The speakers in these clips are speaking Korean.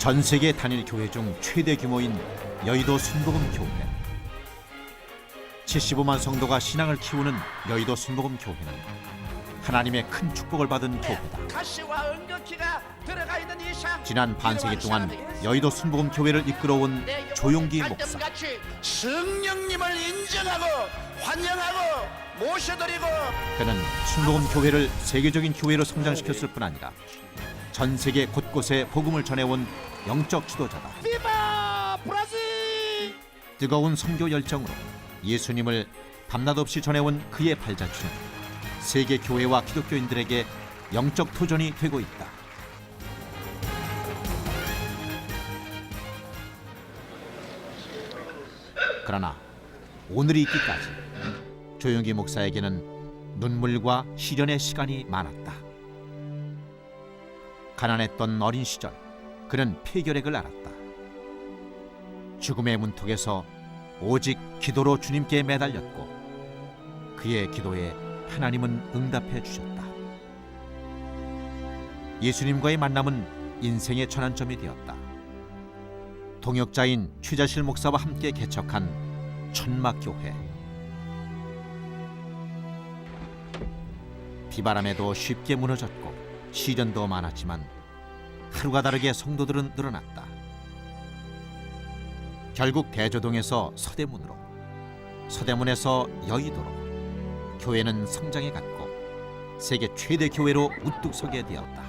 전 세계 단일 교회 중 최대 규모인 여의도 순복음 교회. 75만 성도가 신앙을 키우는 여의도 순복음 교회는 하나님의 큰 축복을 받은 교회다. 가시와 은극기가 들어가 있는 이 상. 지난 반세기 동안 여의도 순복음 교회를 이끌어온 조용기 목사. 성령님을 인정하고 환영하고 모셔드리고. 그는 순복음 교회를 세계적인 교회로 성장시켰을 뿐 아니라 전 세계 곳곳에 복음을 전해온 영적 지도자다. 비바 브라질. 뜨거운 선교 열정으로 예수님을 밤낮 없이 전해온 그의 발자취는 세계 교회와 기독교인들에게 영적 도전이 되고 있다. 그러나 오늘이 있기까지 조용기 목사에게는 눈물과 시련의 시간이 많았다. 가난했던 어린 시절 그는 폐결핵을 앓았다. 죽음의 문턱에서 오직 기도로 주님께 매달렸고 그의 기도에 하나님은 응답해 주셨다. 예수님과의 만남은 인생의 전환점이 되었다. 동역자인 최자실 목사와 함께 개척한 천막교회. 비바람에도 쉽게 무너졌고 시련도 많았지만 하루가 다르게 성도들은 늘어났다. 결국 대조동에서 서대문으로, 서대문에서 여의도로 교회는 성장해 갔고 세계 최대 교회로 우뚝 서게 되었다.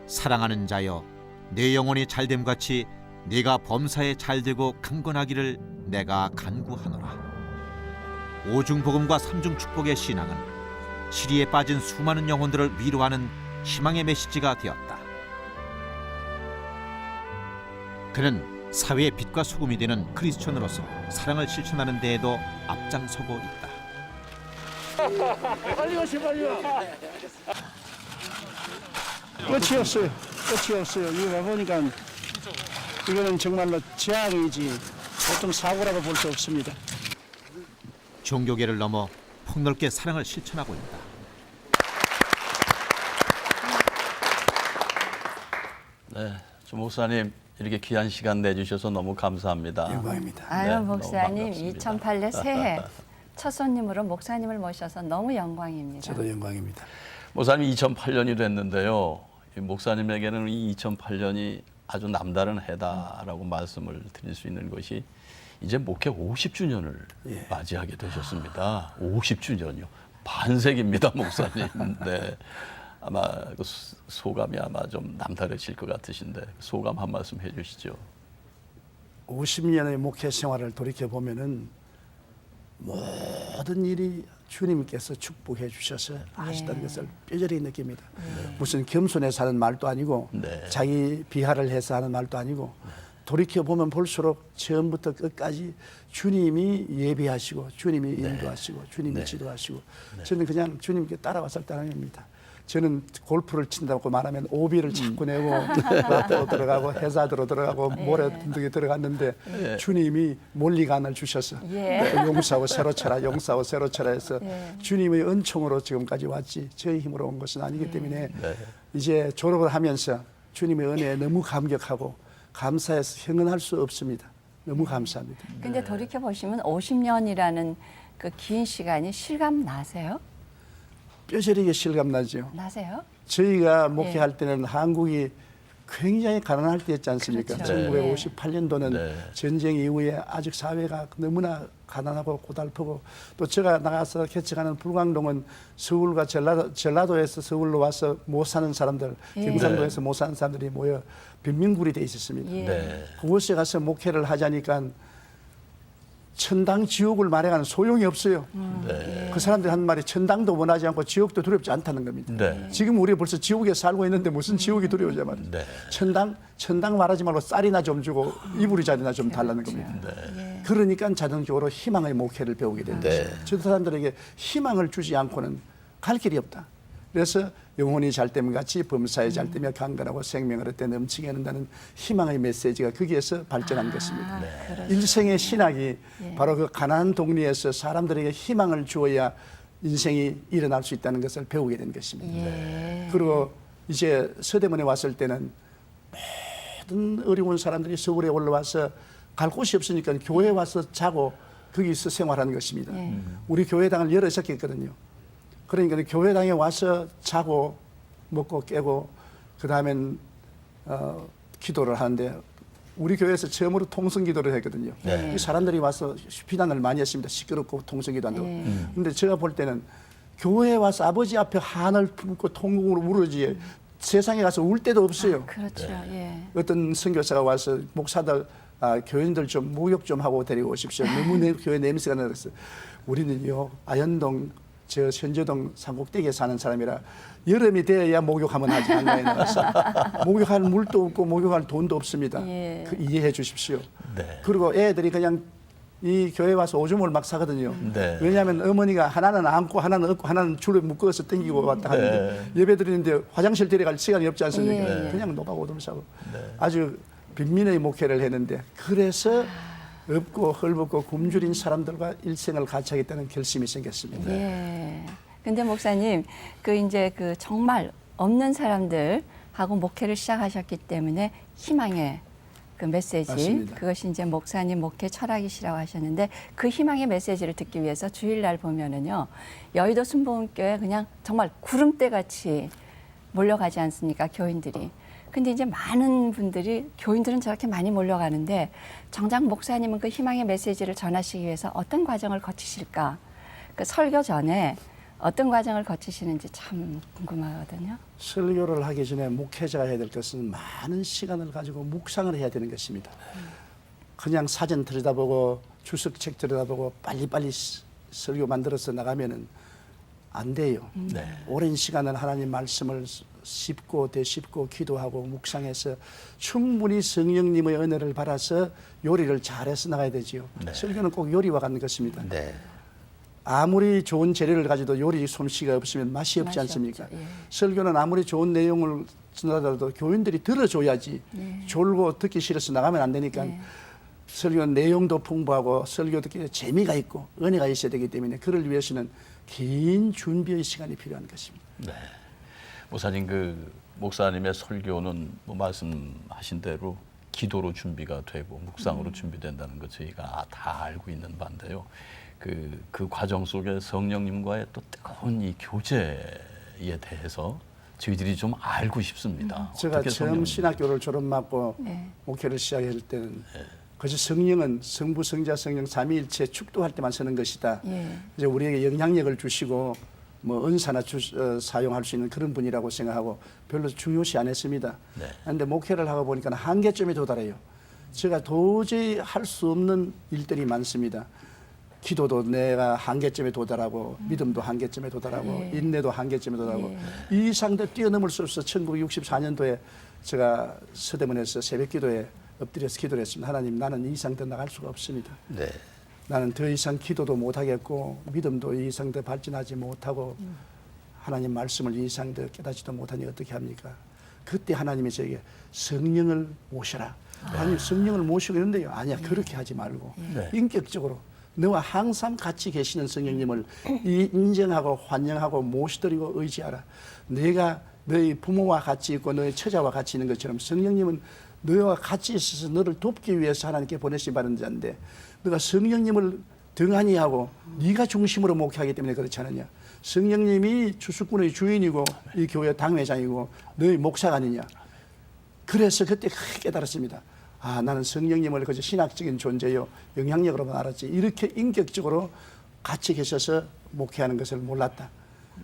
사랑하는 자여, 내 영혼이 잘됨같이 네가 범사에 잘되고 강건하기를 내가 간구하노라. 오중복음과 삼중축복의 신앙은 시리에 빠진 수많은 영혼들을 위로하는 희망의 메시지가 되었다. 그는 사회의 빛과 소금이 되는 크리스천으로서 사랑을 실천하는 데에도 앞장서고 있다. 빨리 오시 빨리 와. 끝이 없어요. 끝이 없어요. 이거 보니까 이거는 정말로 재앙이지 보통 사고라고 볼 수 없습니다. 종교계를 넘어 폭넓게 사랑을 실천하고 있다. 네, 조 목사님 이렇게 귀한 시간 내주셔서 너무 감사합니다. 영광입니다. 아유 네, 목사님 너무 2008년 새해 첫 손님으로 목사님을 모셔서 너무 영광입니다. 저도 영광입니다. 목사님 2008년이 됐는데요. 이 목사님에게는 이 2008년이 아주 남다른 해다라고 말씀을 드릴 수 있는 것이 이제 목회 50주년을 예. 맞이하게 되셨습니다. 50주년이요. 반세기입니다, 목사님. 네. 아마 그 소감이 아마 좀 남다르실 것 같으신데 소감 한 말씀 해주시죠. 50년의 목회 생활을 돌이켜 보면은 모든 일이 주님께서 축복해 주셔서 하시다는 것을 뼈저리 느낍니다. 무슨 겸손해서 하는 말도 아니고 네. 자기 비하를 해서 하는 말도 아니고 돌이켜 보면 볼수록 처음부터 끝까지 주님이 예비하시고 주님이 인도하시고 주님이 지도하시고 저는 그냥 주님께 따라와서 따라갑니다. 저는 골프를 친다고 말하면 오비를 자꾸 내고 라떼로 들어가고 해사드로 들어가고 모래 등등에 들어갔는데 주님이 몰리간을 주셔서 용서하고 새로 쳐라 용서하고 새로 쳐라 해서 주님의 은총으로 지금까지 왔지 저희 힘으로 온 것은 아니기 때문에 이제 졸업을 하면서 주님의 은혜에 너무 감격하고 감사해서 형언할 수 없습니다. 너무 감사합니다. 근데 돌이켜 보시면 50년이라는 그 긴 시간이 실감 나세요? 뼈저리게 실감나죠. 나세요? 저희가 목회할 때는 한국이 굉장히 가난할 때였지 않습니까? 그렇죠. 1958년도는 전쟁 이후에 아직 사회가 너무나 가난하고 고달프고 또 제가 나가서 개척하는 불광동은 서울과 전라도에서 서울로 와서 못 사는 사람들, 경상도에서 못 사는 사람들이 모여 빈민굴이 돼 있었습니다. 그곳에 가서 목회를 하자니까 천당 지옥을 마련하는 소용이 없어요. 그 사람들이 한 말이 천당도 원하지 않고 지옥도 두렵지 않다는 겁니다. 지금 우리 벌써 지옥에 살고 있는데 무슨 지옥이 두려우냐 말이에요. 천당 말하지 말고 쌀이나 좀 주고 이불이 자리나 좀 달라는 겁니다. 그러니까 자동적으로 희망의 목회를 배우게 되는 거죠. 저 사람들에게 희망을 주지 않고는 갈 길이 없다. 그래서 영혼이 잘됨 같이 범사에 잘되며 강건하고 생명을 얻되 넘치게 한다는 희망의 메시지가 거기에서 발전한 것입니다. 일생의 신학이 바로 그 가난한 동리에서 사람들에게 희망을 주어야 인생이 일어날 수 있다는 것을 배우게 된 것입니다. 예. 그리고 이제 서대문에 왔을 때는 모든 어려운 사람들이 서울에 올라와서 갈 곳이 없으니까 교회에 와서 자고 거기서 생활하는 것입니다. 예. 우리 교회당을 열어 졌겠거든요. 그러니까 교회당에 와서 자고 먹고 깨고 그 다음엔 기도를 하는데 우리 교회에서 처음으로 통성기도를 했거든요. 네. 이 사람들이 와서 비난을 많이 했습니다. 시끄럽고 통성기도 한다고. 그런데 제가 볼 때는 교회에 와서 아버지 앞에 한을 품고 통곡으로 울어지 세상에 가서 울 데도 없어요. 그렇죠. 예. 어떤 선교사가 와서 목사들, 교인들 좀 목욕 좀 하고 데리고 오십시오. 너무 교회 냄새가 나서 우리는요 아현동, 저 현저동 산꼭대기에 사는 사람이라 여름이 되어야 목욕하면 하지 한가에 나가서 목욕할 물도 없고 목욕할 돈도 없습니다. 예. 그 이해해 주십시오. 네. 그리고 애들이 그냥 이 교회 와서 오줌을 막 사거든요. 네. 왜냐하면 어머니가 하나는 안고 하나는 업고 하나는 줄에 묶어서 당기고 왔다 하는데 예배 드리는데 화장실 데려갈 시간이 없지 않습니까? 예, 예. 그냥 노가고 오줌 싸고 아주 빈민의 목회를 했는데 그래서 없고 헐벗고 굶주린 사람들과 일생을 같이 하겠다는 결심이 생겼습니다. 예. 근데 목사님, 그 이제 그 정말 없는 사람들하고 목회를 시작하셨기 때문에 희망의 그 메시지, 맞습니다. 그것이 이제 목사님 목회 철학이시라고 하셨는데 그 희망의 메시지를 듣기 위해서 주일날 보면은요, 여의도 순복음교회 그냥 정말 구름대 같이 몰려가지 않습니까, 교인들이. 근데 이제 많은 분들이 교인들은 저렇게 많이 몰려가는데 정작 목사님은 그 희망의 메시지를 전하시기 위해서 어떤 과정을 거치실까? 그 설교 전에 어떤 과정을 거치시는지 참 궁금하거든요. 설교를 하기 전에 목회자가 해야 될 것은 많은 시간을 가지고 묵상을 해야 되는 것입니다. 그냥 사전 들여다보고 주석책 들여다보고 빨리빨리 설교 만들어서 나가면은 안 돼요. 네. 오랜 시간을 하나님 말씀을 씹고 되씹고 기도하고 묵상해서 충분히 성령님의 은혜를 받아서 요리를 잘해서 나가야 되지요. 네. 설교는 꼭 요리와 같은 것입니다. 네. 아무리 좋은 재료를 가지도 요리 솜씨가 없으면 맛이 없지 맛이 않습니까? 없죠. 예. 설교는 아무리 좋은 내용을 전하더라도 교인들이 들어줘야지 졸고 듣기 싫어서 나가면 안 되니까 설교는 내용도 풍부하고 설교 듣기 재미가 있고 은혜가 있어야 되기 때문에 그를 위해서는 긴 준비의 시간이 필요한 것입니다. 네. 목사님, 그 목사님의 설교는 뭐 말씀하신 대로 기도로 준비가 되고 묵상으로 준비된다는 것 저희가 다 알고 있는 바인데요. 그 과정 속에 성령님과의 또 뜨거운 이 교제에 대해서 저희들이 좀 알고 싶습니다. 제가 어떻게 처음 성령님- 신학교를 졸업하고 네. 목회를 시작할 때는 그래서 성령은 성부, 성자, 성령 삼위일체 축도할 때만 쓰는 것이다. 예. 이제 우리에게 영향력을 주시고 뭐 은사나 사용할 수 있는 그런 분이라고 생각하고 별로 중요시 안 했습니다. 네. 그런데 목회를 하고 보니까 한계점에 도달해요. 제가 도저히 할 수 없는 일들이 많습니다. 기도도 내가 한계점에 도달하고 믿음도 한계점에 도달하고 인내도 한계점에 도달하고 이 이상도 뛰어넘을 수 없어 1964년도에 제가 서대문에서 새벽기도에 엎드려서 기도를 했습니다. 하나님, 나는 이 이상 더 나갈 수가 없습니다. 네. 나는 더 이상 기도도 못하겠고 믿음도 이 이상 더 발전하지 못하고 하나님 말씀을 이 이상 더 깨닫지도 못하니 어떻게 합니까? 그때 하나님이 저에게 성령을 모셔라. 하나님 성령을 모시고 있는데요. 아니야, 그렇게 하지 말고 네. 인격적으로 너와 항상 같이 계시는 성령님을 인정하고 환영하고 모시드리고 의지하라. 내가 너희 부모와 같이 있고 너희 처자와 같이 있는 것처럼 성령님은 너와 같이 있어서 너를 돕기 위해서 하나님께 보내신 받은 자인데 너가 성령님을 등한히 하고 네가 중심으로 목회하기 때문에 그렇지 않느냐. 성령님이 주수꾼의 주인이고 이 교회 당회장이고 너희 목사가 아니냐. 그래서 그때 크게 깨달았습니다. 아, 나는 성령님을 그저 신학적인 존재요 영향력으로만 알았지 이렇게 인격적으로 같이 계셔서 목회하는 것을 몰랐다.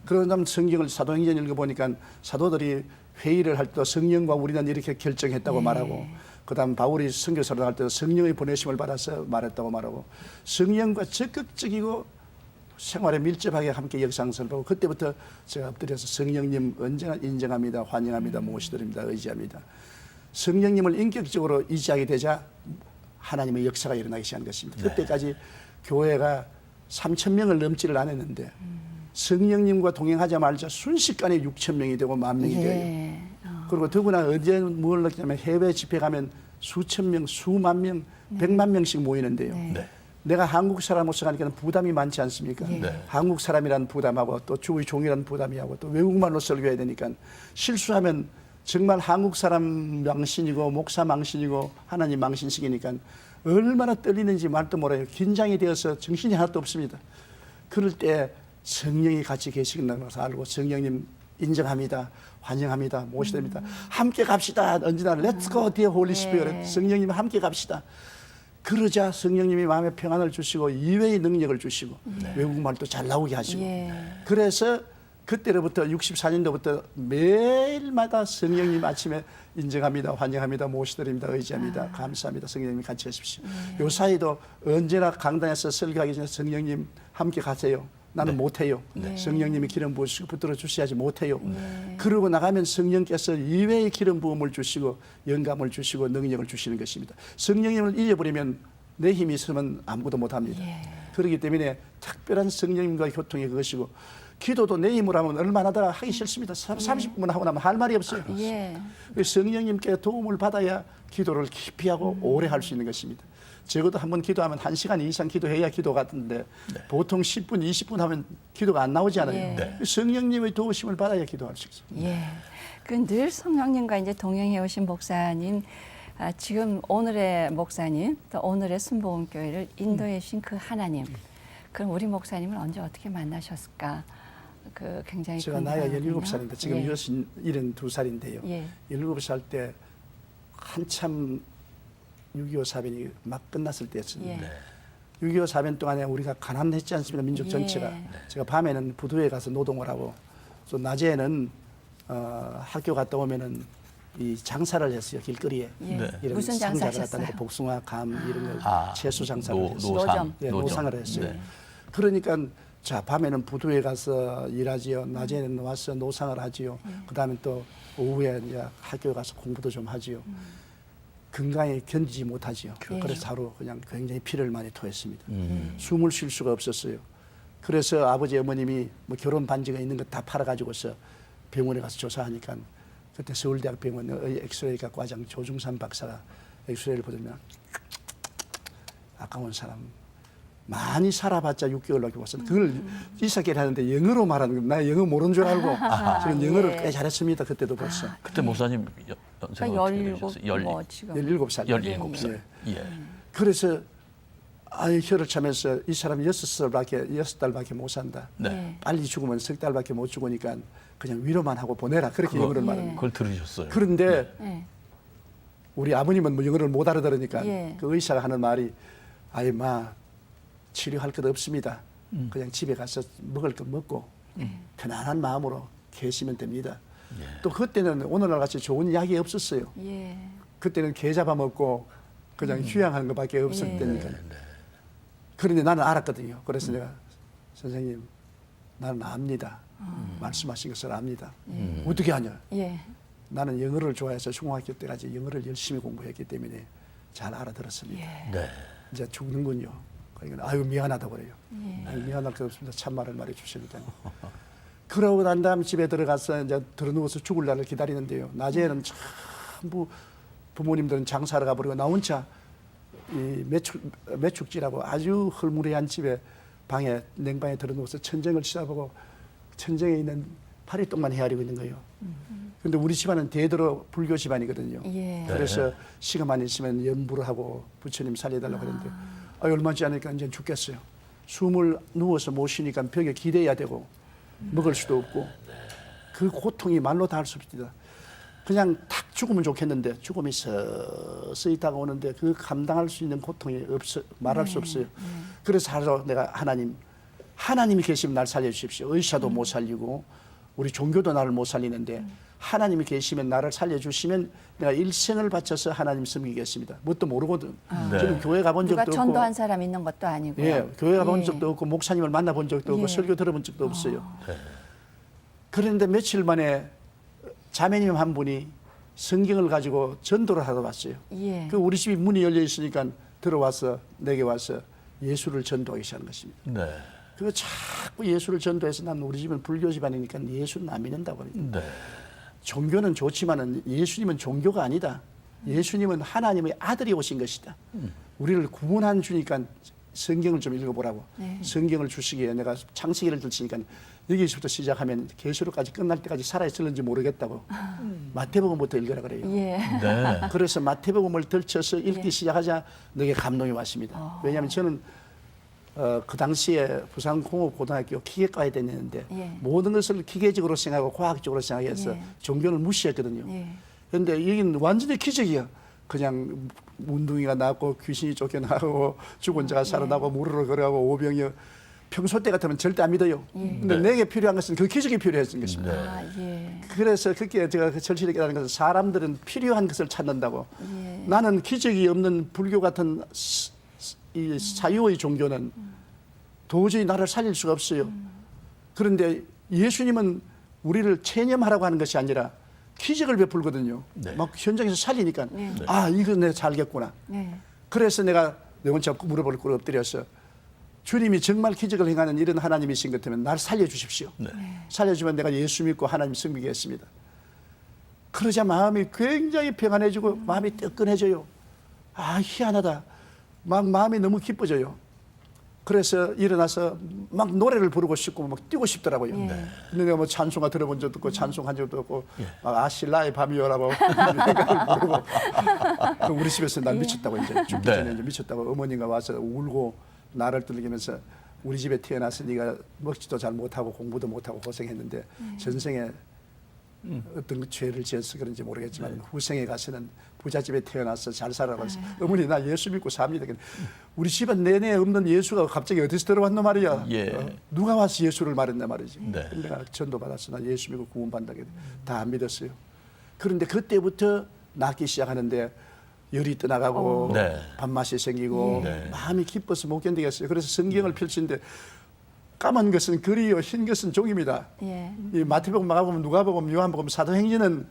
그런 다음 성경을 사도행전 읽어보니까 사도들이 회의를 할 때 성령과 우리는 이렇게 결정했다고 말하고 그다음 바울이 선교사를 할 때 성령의 보내심을 받아서 말했다고 말하고 성령과 적극적이고 생활에 밀접하게 함께 역상설하고 그때부터 제가 엎드려서 성령님 언제나 인정합니다. 환영합니다. 모시드립니다. 의지합니다. 성령님을 인격적으로 의지하게 되자 하나님의 역사가 일어나기 시작한 것입니다. 그때까지 교회가 3,000명을 넘지를 않았는데 성령님과 동행하자 말자 순식간에 6,000명이 되고 10,000명이 되어요. 그리고 더구나 언제 뭘 느끼냐면 해외 집회 가면 수천 명, 수만 명, 100만 명씩 모이는데요. 네. 내가 한국 사람으로서 가니까 부담이 많지 않습니까? 네. 한국 사람이라는 부담하고 또 주의 종이라는 부담이하고 또 외국말로 설교해야 되니까 실수하면 정말 한국 사람 망신이고 목사 망신이고 하나님 망신식이니까 얼마나 떨리는지 말도 몰라요. 긴장이 되어서 정신이 하나도 없습니다. 그럴 때 성령이 같이 계시는 것을 알고 성령님 인정합니다. 환영합니다. 모시됩니다. 함께 갑시다. 언제나 Let's go dear Holy Spirit. 성령님 함께 갑시다. 그러자 성령님이 마음에 평안을 주시고 이외의 능력을 주시고 외국말도 잘 나오게 하시고 그래서 그때로부터 64년도부터 매일마다 성령님 아침에 인정합니다. 환영합니다. 모시드립니다. 의지합니다. 감사합니다. 성령님 같이 하십시오. 요 사이도 언제나 강단에서 설교하기 전에 성령님 함께 가세요. 나는 못해요. 성령님이 기름 부으시고 붙들어 주셔야지 못해요. 그러고 나가면 성령께서 이외의 기름 부음을 주시고 영감을 주시고 능력을 주시는 것입니다. 성령님을 잃어버리면 내 힘이 있으면 아무것도 못합니다. 그렇기 때문에 특별한 성령님과의 교통이 그것이고 기도도 내 힘으로 하면 얼마나 더 하기 싫습니다. 30분만 하고 나면 할 말이 없어요. 성령님께 도움을 받아야 기도를 깊이 하고 오래 할 수 있는 것입니다. 적어도 한번 기도하면 1시간 이상 기도해야 기도 같은데 보통 10분, 20분 하면 기도가 안 나오잖아요. 성령님의 도우심을 받아야 기도할 수 있습니다. 그 늘 성령님과 이제 동행해 오신 목사님, 지금 오늘의 목사님, 또 오늘의 순복음교회를 인도해 주신 그 하나님. 그럼 우리 목사님을 언제 어떻게 만나셨을까? 그 굉장히 제가 나이가 궁금하거든요. 17살인데 지금 72살인데요. 17살 때 한참 6.25 사변이 막 끝났을 때였어요. 6.25 사변 동안에 우리가 가난했지 않습니까? 민족 전체가. 제가 밤에는 부두에 가서 노동을 하고 또 낮에는 학교 갔다 오면은 이 장사를 했어요. 길거리에. 이런 무슨 상자를 장사하셨어요? 갖다 놓고 복숭아, 감 이런 거 채소 장사를 했어요. 노점. 노상을 했어요. 그러니까 자 밤에는 부두에 가서 일하지요. 낮에는 와서 노상을 하지요. 그다음에 또 오후에 이제 학교 가서 공부도 좀 하지요. 건강에 견디지 못하지요. 그래서 하루 그냥 굉장히 피를 많이 토했습니다. 숨을 쉴 수가 없었어요. 그래서 아버지 어머님이 뭐 결혼 반지가 있는 거 다 팔아가지고서 병원에 가서 조사하니까 그때 서울대학병원의 엑스레이과 과장 조중산 박사가 엑스레이를 보더니 아까운 사람 많이 살아봤자 6개월밖에 못 살았어요. 그걸 이삭기를 하는데 영어로 말하는 거. 나 영어 모르는 줄 알고 저는 영어를 꽤 잘했습니다. 그때도 벌써. 그때 목사님 연세가 어떻게 되셨어요? 뭐 지금 17살. 17살. 그래서 혀를 차면서 이 사람이 6달밖에 못 산다. 빨리 죽으면 3달밖에 못 죽으니까 그냥 위로만 하고 보내라. 그렇게 영어를 말합니다. 그걸 들으셨어요. 그런데 우리 아버님은 뭐 영어를 못 알아들으니까 그 의사가 하는 말이 아이 마 치료할 것 없습니다. 그냥 집에 가서 먹을 것 먹고 편안한 마음으로 계시면 됩니다. 또 그때는 오늘날 같이 좋은 약이 없었어요. 그때는 게 잡아먹고 그냥 휴양하는 것밖에 없을 때니까. 그런데 나는 알았거든요. 그래서 내가 선생님 나는 압니다. 말씀하신 것을 압니다. 어떻게 하냐? 나는 영어를 좋아해서 중학교 때까지 영어를 열심히 공부했기 때문에 잘 알아들었습니다. 이제 죽는군요. 그러니까 아유 미안하다고 그래요. 아유, 미안할 것 없습니다. 참말을 말해 주시니까. 그러고 난 다음 집에 들어가서 이제 들어누워서 죽을 날을 기다리는데요. 낮에는 전부 부모님들은 장사를 가버리고 나 혼자 이 매축지라고 아주 헐무레한 집에 방에 냉방에 들어누워서 천정을 쳐다보고 천정에 있는 파리똥만 헤아리고 있는 거예요. 그런데 우리 집안은 대대로 불교 집안이거든요. 그래서 시간만 있으면 연부를 하고 부처님 살려달라고 그랬는데 얼마 지지 않으니까 이제 죽겠어요. 숨을 누워서 못 쉬니까 벽에 기대야 되고 먹을 수도 없고 그 고통이 말로 다 할 수 없습니다. 그냥 탁 죽으면 좋겠는데 죽음이 서서히 다가오는데 그 감당할 수 있는 고통이 없어 말할 수 없어요. 그래서 하루 내가 하나님이 계시면 날 살려주십시오. 의사도 못 살리고 우리 종교도 나를 못 살리는데 하나님이 계시면 나를 살려주시면 내가 일생을 바쳐서 하나님 섬기겠습니다. 뭣도 모르거든. 저는 교회 가본 적도 없고. 누가 전도한 사람 있는 것도 아니고요. 교회 가본 적도 없고 목사님을 만나본 적도 없고 설교 들어본 적도 없어요. 그런데 며칠 만에 자매님 한 분이 성경을 가지고 전도를 하러 왔어요. 그 우리 집이 문이 열려 있으니까 들어와서 내게 와서 예수를 전도하기 시작한 것입니다. 그거 자꾸 예수를 전도해서 난 우리 집은 불교 집안이니까 예수는 안 믿는다고 그러니까. 종교는 좋지만은 예수님은 종교가 아니다. 예수님은 하나님의 아들이 오신 것이다. 우리를 구원한 주니까 성경을 좀 읽어보라고. 네. 성경을 주시기에 내가 창세기를 들으니까 여기서부터 시작하면 계시록까지 끝날 때까지 살아있을는지 모르겠다고. 마태복음부터 읽으라 그래요. 예. 네. 그래서 마태복음을 들쳐서 읽기 시작하자 내게 감동이 왔습니다. 왜냐하면 저는 그 당시에 부산공업고등학교 기계과에 다녔는데 예. 모든 것을 기계적으로 생각하고 과학적으로 생각해서 예. 종교를 무시했거든요. 예. 그런데 여기는 완전히 기적이야. 그냥 문둥이가 낳고 귀신이 쫓겨나고 죽은 자가 살아나고 무르르 걸어가고 오병이 평소 때 같으면 절대 안 믿어요. 근데 내게 필요한 것은 그 기적이 필요했던 것입니다. 아, 예. 그래서 그게 제가 그 절실히 깨달은 것은 사람들은 필요한 것을 찾는다고. 예. 나는 기적이 없는 불교 같은 이 사유의 종교는 도저히 나를 살릴 수가 없어요. 그런데 예수님은 우리를 체념하라고 하는 것이 아니라 기적을 베풀거든요. 네. 막 현장에서 살리니까 네. 아 이거 내가 살겠구나. 네. 그래서 내가 영혼처럼 무릎을 꿇어 엎드려서 주님이 정말 기적을 행하는 이런 하나님이신 것 같으면 날 살려주십시오. 네. 살려주면 내가 예수 믿고 하나님 섬기겠습니다. 그러자 마음이 굉장히 평안해지고 마음이 뜨끈해져요. 아 희한하다. 막 마음이 너무 기뻐져요. 그래서 일어나서 막 노래를 부르고 싶고 막 뛰고 싶더라고요. 네. 근데 내가 뭐 찬송가 들어본 적도 없고 찬송한 적도 없고 막 아실라의 밤이여라고 부르고 그럼 우리 집에서 날 미쳤다고 이제 죽기 네. 전에 이제 미쳤다고 어머니가 와서 울고 나를 두들기면서 우리 집에 태어나서 네가 먹지도 잘 못하고 공부도 못하고 고생했는데 전생에 어떤 죄를 지어서 그런지 모르겠지만 후생에 가서는 부잣집에 태어나서 잘 살아라고 해서 어머니 나 예수 믿고 삽니다. 우리 집안 내내 없는 예수가 갑자기 어디서 들어왔노 말이야. 예. 누가 와서 예수를 말했나 말이지. 네. 내가 전도 받았어. 나 예수 믿고 구원받는다. 다 안 믿었어요. 그런데 그때부터 낫기 시작하는데 열이 떠나가고 네. 밥맛이 생기고 네. 마음이 기뻐서 못 견디겠어요. 그래서 성경을 펼치는데 까만 것은 글이요 흰 것은 종입니다. 예. 이 마태복음, 마가복음, 누가복음, 요한복음, 사도행전은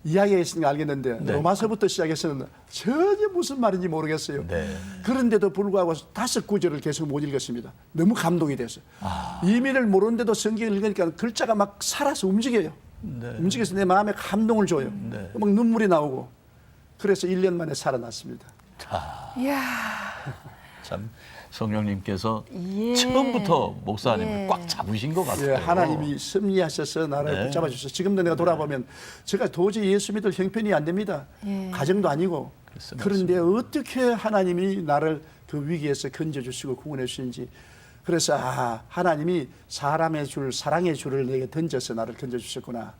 이야기가 있으니까 알겠는데 네. 로마서부터 시작해서는 전혀 무슨 말인지 모르겠어요. 네. 그런데도 불구하고 5구절을 계속 못 읽었습니다. 너무 감동이 돼서. 의미를 모르는데도 성경을 읽으니까 글자가 막 살아서 움직여요. 네. 움직여서 내 마음에 감동을 줘요. 네. 막 눈물이 나오고. 그래서 1년 만에 살아났습니다. 이야. 참 성령님께서 예. 처음부터 목사님을 예. 꽉 잡으신 것 같아요. 예, 하나님이 섭리하셔서 나를 네. 붙잡아 주셔서 지금도 내가 돌아보면 제가 도저히 예수 믿을 형편이 안 됩니다. 예. 가정도 아니고. 글쎄, 그런데 어떻게 하나님이 나를 그 위기에서 건져 주시고 구원해 주시는지. 그래서 아, 하나님이 사람의 줄, 사랑의 줄을 내게 던져서 나를 건져 주셨구나.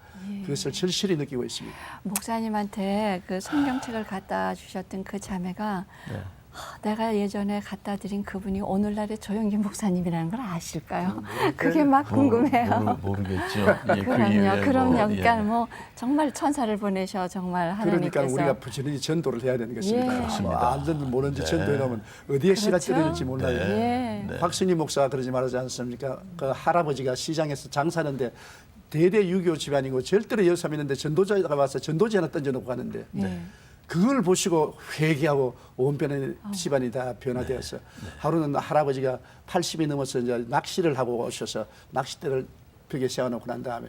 그것을 절실히 느끼고 있습니다. 목사님한테 그 성경책을 갖다 주셨던 그 자매가 네. 내가 예전에 갖다 드린 그분이 오늘날의 조영기 목사님이라는 걸 아실까요? 그게 막 궁금해요. 모르겠죠. 예, 그 그럼요, 이후에 그럼요. 뭐, 그러니까 예. 뭐 정말 천사를 보내셔 정말 그러니까 하나님께서. 우리가 부지런히 전도를 해야 되는 것입니다. 예. 뭐 알든 모르는지 네. 전도해 놓으면 어디에 씨가 그렇죠. 떨어질지 몰라요. 예. 네. 박순희 목사가 그러지 말하지 않습니까? 그 할아버지가 시장에서 장사하는데 대대 유교 집안이고 절대로 예수 믿는데 전도자가 와서 전도지 하나 던져놓고 가는데 예. 그걸 보시고 회개하고 온 집안이 다 변화되었어요. 하루는 할아버지가 80이 넘어서 이제 낚시를 하고 오셔서 낚싯대를 벽에 세워놓고 난 다음에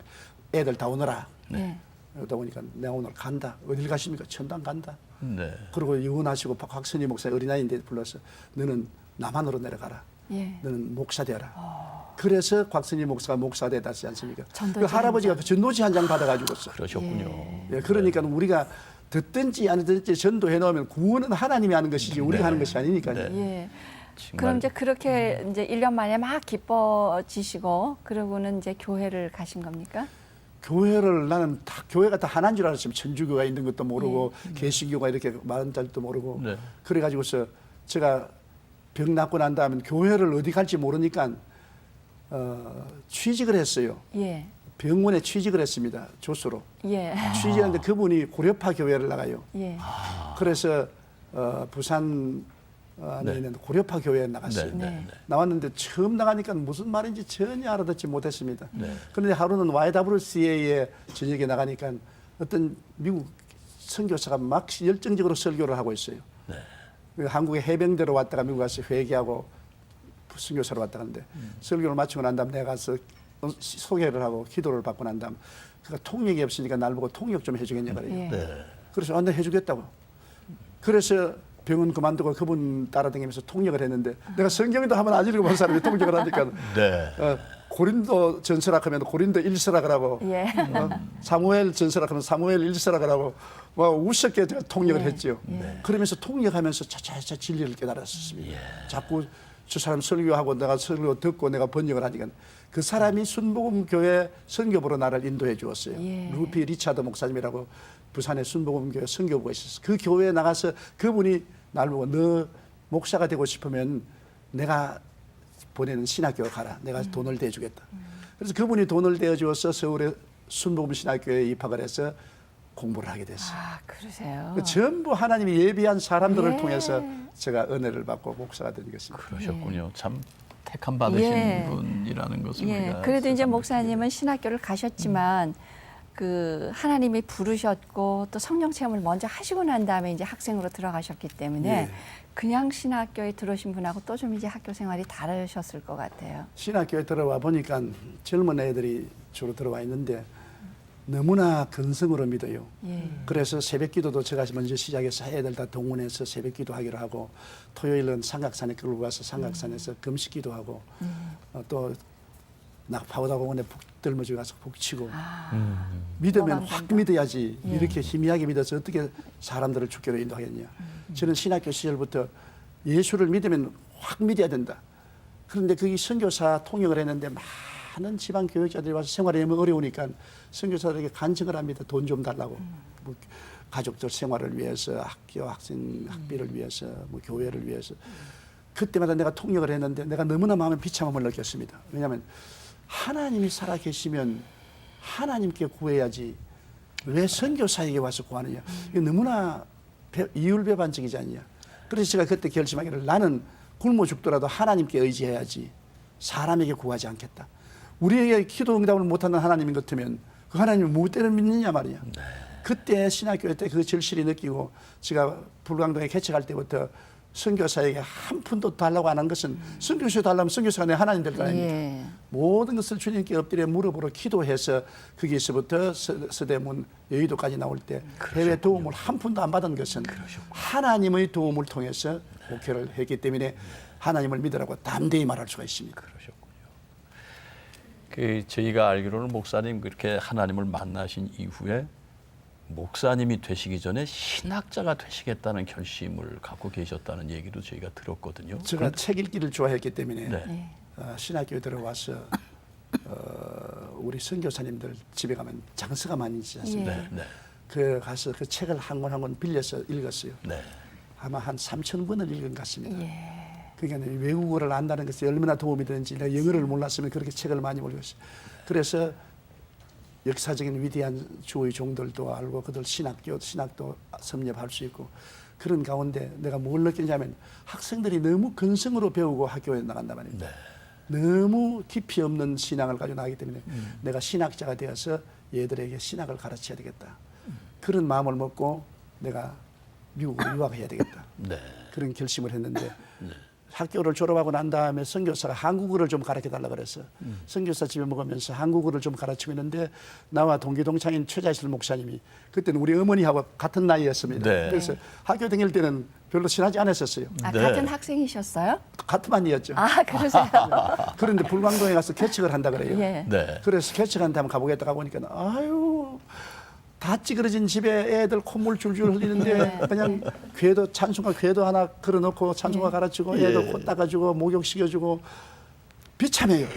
애들 다 오너라. 예. 그러다 보니까 내가 오늘 간다. 어딜 가십니까? 천당 간다. 네. 그리고 이혼하시고 곽선희 목사 어린아이인데 불러서 너는 남한으로 내려가라. 예. 너는 목사 되라. 그래서 곽선희 목사가 목사 되다지 않습니까? 전도지 그 할아버지가 그 전도지 한 장 받아가지고서. 그러셨군요. 예, 그러니까 우리가 듣든지 안 듣든지 전도해 놓으면 구원은 하나님이 하는 것이지 우리가 하는 것이 아니니까요. 네. 예. 정말 그럼 이제 그렇게 이제 1년 만에 막 기뻐지시고 그러고는 이제 교회를 가신 겁니까? 교회를 나는 다 교회가 다 하나인 줄 알았어요. 천주교가 있는 것도 모르고 개신교가 이렇게 많은 줄도 모르고 네. 그래가지고서 제가 병 낫고 난 다음에 교회를 어디 갈지 모르니까 취직을 했어요. 예. 병원에 취직을 했습니다. 조수로. 예. 취직하는데 그분이 고려파 교회를 나가요. 예. 그래서 부산 안에 네. 있는 고려파 교회에 나갔어요. 네, 네, 네. 네. 나왔는데 처음 나가니까 무슨 말인지 전혀 알아듣지 못했습니다. 네. 그런데 하루는 YWCA에 저녁에 나가니까 어떤 미국 선교사가 막 열정적으로 설교를 하고 있어요. 네. 한국에 해병대로 왔다가 미국 가서 회개하고 선교사로 왔다 갔는데 설교를 마치고 난 다음 내가 가서 소개를 하고 기도를 받고 난 다음 그가 통역이 없으니까 날 보고 통역 좀 해주겠냐 그래요. 예. 네. 그래서 나 해주겠다고. 그래서 병원 그만두고 그분 따라다니면서 통역을 했는데 내가 성경도 한번 안 읽어본 사람이 통역을 하니까 네. 고린도 전서라 하면 고린도 1서라 그러고 예. 사무엘 전서라 하면 사무엘 1서라 그러고 뭐 우습게 제가 통역을 예. 했죠. 그러면서 통역하면서 차차차 진리를 깨달았습니다. 자꾸 저 사람 설교하고 내가 설교 듣고 내가 번역을 하니까 그 사람이 순복음교회 선교부로 나를 인도해 주었어요. 예. 루피 리차드 목사님이라고 부산의 순복음교회 선교부가 있었어요. 그 교회에 나가서 그분이 날 보고 너 목사가 되고 싶으면 내가 보내는 신학교 가라. 내가 돈을 대주겠다. 그래서 그분이 돈을 대주어서 서울의 순복음 신학교에 입학을 해서 공부를 하게 됐어요. 아, 그러세요. 그 전부 하나님이 예비한 사람들을 예. 통해서 제가 은혜를 받고 목사가 된 것입니다. 그러셨군요. 참 택함 받으신 예. 분이라는 것을 예. 우리가 그래도 이제 새삼 목사님은 신학교를 가셨지만 그 하나님이 부르셨고 또 성령 체험을 먼저 하시고 난 다음에 이제 학생으로 들어가셨기 때문에 예. 그냥 신학교에 들어오신 분하고 또 좀 이제 학교 생활이 다르셨을 것 같아요. 신학교에 들어와 보니까 젊은 애들이 주로 들어와 있는데 너무나 근성으로 믿어요. 예. 그래서 새벽 기도도 제가 먼저 시작해서 애들 다 동원해서 새벽 기도하기로 하고 토요일은 삼각산에 끌고 가서 삼각산에서 금식 기도하고 또 낙파오다 공원에 북들머지 가서 북치고 믿으면 확 믿어야지 이렇게 희미하게 믿어서 어떻게 사람들을 주께로 인도하겠냐. 저는 신학교 시절부터 예수를 믿으면 확 믿어야 된다. 그런데 거기 선교사 통역을 했는데 많은 지방 교육자들이 와서 생활이 너무 어려우니까 선교사들에게 간청을 합니다. 돈 좀 달라고. 뭐 가족들 생활을 위해서, 학교 학생 학비를 위해서, 뭐 교회를 위해서. 그때마다 내가 통역을 했는데 내가 너무나 마음에 비참함을 느꼈습니다. 왜냐하면 하나님이 살아 계시면 하나님께 구해야지 왜 선교사에게 와서 구하느냐. 이게 너무나 이율배반적이지 않냐. 그래서 제가 그때 결심하기를 나는 굶어 죽더라도 하나님께 의지해야지 사람에게 구하지 않겠다. 우리에게 기도 응답을 못하는 하나님 같으면 그 하나님을 무엇 때문에 믿느냐 말이야. 그때 신학교 때 그 절실히 느끼고 제가 불광동에 개척할 때부터 선교사에게 한 푼도 달라고 안 한 것은 선교사 달라면 선교사가 내 하나님 될 거 아닙니까? 예. 모든 것을 주님께 엎드려 무릎으로 기도해서 거기서부터 서대문 여의도까지 나올 때 해외 도움을 한 푼도 안 받은 것은 하나님의 도움을 통해서 목회를 했기 때문에 하나님을 믿으라고 담대히 말할 수가 있습니다. 그러셨군요. 그 저희가 알기로는 목사님 그렇게 하나님을 만나신 이후에 목사님이 되시기 전에 신학자가 되시겠다는 결심을 갖고 계셨다는 얘기도 저희가 들었거든요. 제가 책 읽기를 좋아했기 때문에 네. 신학교에 들어와서 우리 선교사님들 집에 가면 장서가 많이 있지 않습니까? 네, 네, 그 가서 그 책을 한 권 한 권 빌려서 읽었어요. 네. 아마 한 3,000권을 읽은 것 같습니다. 예. 그러니까 외국어를 안다는 것이 얼마나 도움이 되는지 내가 영어를 몰랐으면 그렇게 책을 많이 읽었어요. 그래서 역사적인 위대한 주의 종들도 알고 그들 신학도 섭렵할 수 있고 그런 가운데 내가 뭘 느끼냐면 학생들이 너무 근성으로 배우고 학교에 나간단 말입니다. 너무 깊이 없는 신앙을 가지고 나가기 때문에 내가 신학자가 되어서 얘들에게 신학을 가르쳐야 되겠다. 그런 마음을 먹고 내가 미국으로 유학해야 되겠다. 네. 그런 결심을 했는데 학교를 졸업하고 난 다음에 선교사가 한국어를 좀 가르쳐달라 그래서 선교사 집에 먹으면서 한국어를 좀 가르치고 있는데 나와 동기동창인 최자실 목사님이 그때는 우리 어머니하고 같은 나이였습니다. 네. 그래서 학교 다닐 때는 별로 친하지 않았었어요. 아, 네. 같은 학생이셨어요? 같은 반이었죠. 아, 그러세요? 그런데 불광동에 가서 개척을 한다 그래요. 예. 네. 그래서 개척한다 하면 가보겠다 가보니까 아유 다 찌그러진 집에 애들 콧물 줄줄 흘리는데 그냥 궤도 찬송가 궤도 하나 걸어놓고 찬송가 가르치고 애들 코 닦아주고 목욕시켜주고 비참해요.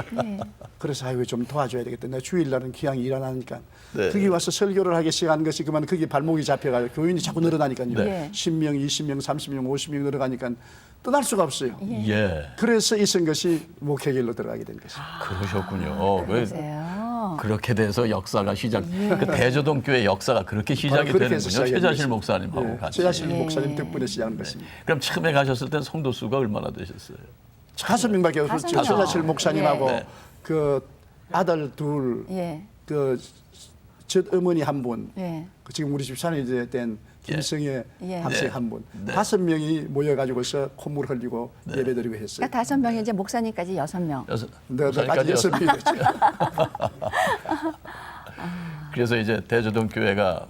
그래서 아이고 좀 도와줘야 되겠다. 내가 주일날은 기왕이 일어나니까 네. 거기 와서 설교를 하기 시작한 것이 그만 거기 발목이 잡혀가지고 교인이 자꾸 늘어나니까요. 네. 10명, 20명, 30명, 50명 늘어가니까 떠날 수가 없어요. 예. 그래서 있은 것이 목회길로 들어가게 된 것이죠. 그러셨군요. 그러세요. 그렇게 돼서 역사가 시작. 그 대저동 교회 역사가 그렇게 시작이 바로 그렇게 해서 되는군요. 시작이 최자실 됐습니다. 목사님하고 같이. 최자실 목사님 덕분에 시작한 것입니다. 그럼 처음에 가셨을 때 성도 수가 얼마나 되셨어요? 5명밖에 없었죠. 명. 최자실 목사님하고 네. 그 아들 둘, 예. 그 젖 어머니 한 분, 예. 그 지금 우리 집사람이 된 김성애 예. 학생 네. 한 분, 네. 5명이 모여가지고서 콧물 흘리고 예배드리고 했어요. 그러니까 5명이 이제 목사님까지 6명. 너까지 6명이었죠. 그래서 이제 대저동 교회가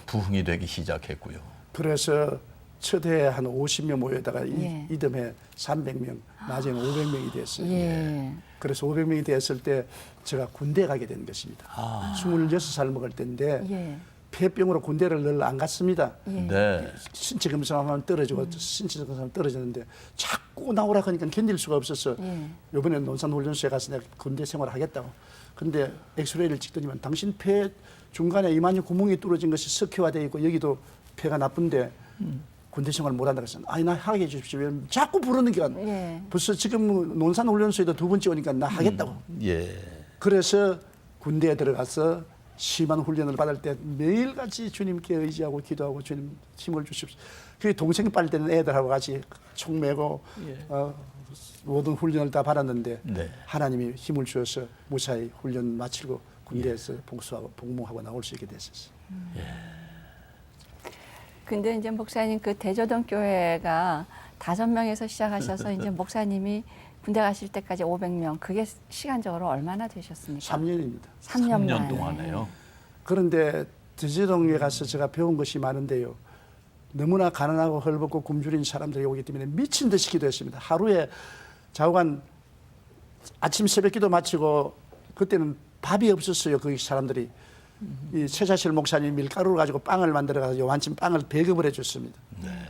부흥이 되기 시작했고요. 그래서 첫 해 한 50명 모여다가 예. 이듬해 300명, 나중에 500명이 됐어요. 예. 그래서 500명이 됐을 때 제가 군대 가게 된 것입니다. 26살 먹을 때인데 예. 폐병으로 군대를 늘 안 갔습니다. 네. 신체 검사하면 떨어지고 신체 검사하면 떨어지는데 자꾸 나오라 하니까 견딜 수가 없었어. 예. 이번에 논산훈련소에 가서 내가 군대 생활을 하겠다고. 근데 엑스레이를 찍더니만 당신 폐 중간에 이만희 구멍이 뚫어진 것이 석회화되어 있고 여기도 폐가 나쁜데 군대 생활 못 한다 그랬어. 아니 나 하게 해주십시오. 왜 자꾸 부르니까 예. 벌써 지금 논산훈련소에도 2번째 오니까 나 하겠다고. 예. 그래서 군대에 들어가서 심한 훈련을 받을 때 매일같이 주님께 의지하고 기도하고 주님 힘을 주십시오. 그 동생 빨 때는 애들하고 같이 총 메고 모든 훈련을 다 받았는데 네. 하나님이 힘을 주셔서 무사히 훈련 마치고 군대에서 복수하고 복무하고 나올 수 있게 됐었어요. 근데 이제 목사님 그 대저동 교회가 5명에서 시작하셔서 이제 목사님이 군대 가실 때까지 500명. 그게 시간적으로 얼마나 되셨습니까? 3년입니다. 3년 3년 만에. 동안에요. 그런데 대저동에 가서 제가 배운 것이 많은데요. 너무나 가난하고 헐벗고 굶주린 사람들이 오기 때문에 미친 듯이 기도했습니다. 하루에 좌우간 아침 새벽 기도 마치고 그때는 밥이 없었어요. 그 사람들이. 이 최자실 목사님이 밀가루를 가지고 빵을 만들어 가서 요한침 빵을 배급을 해줬습니다.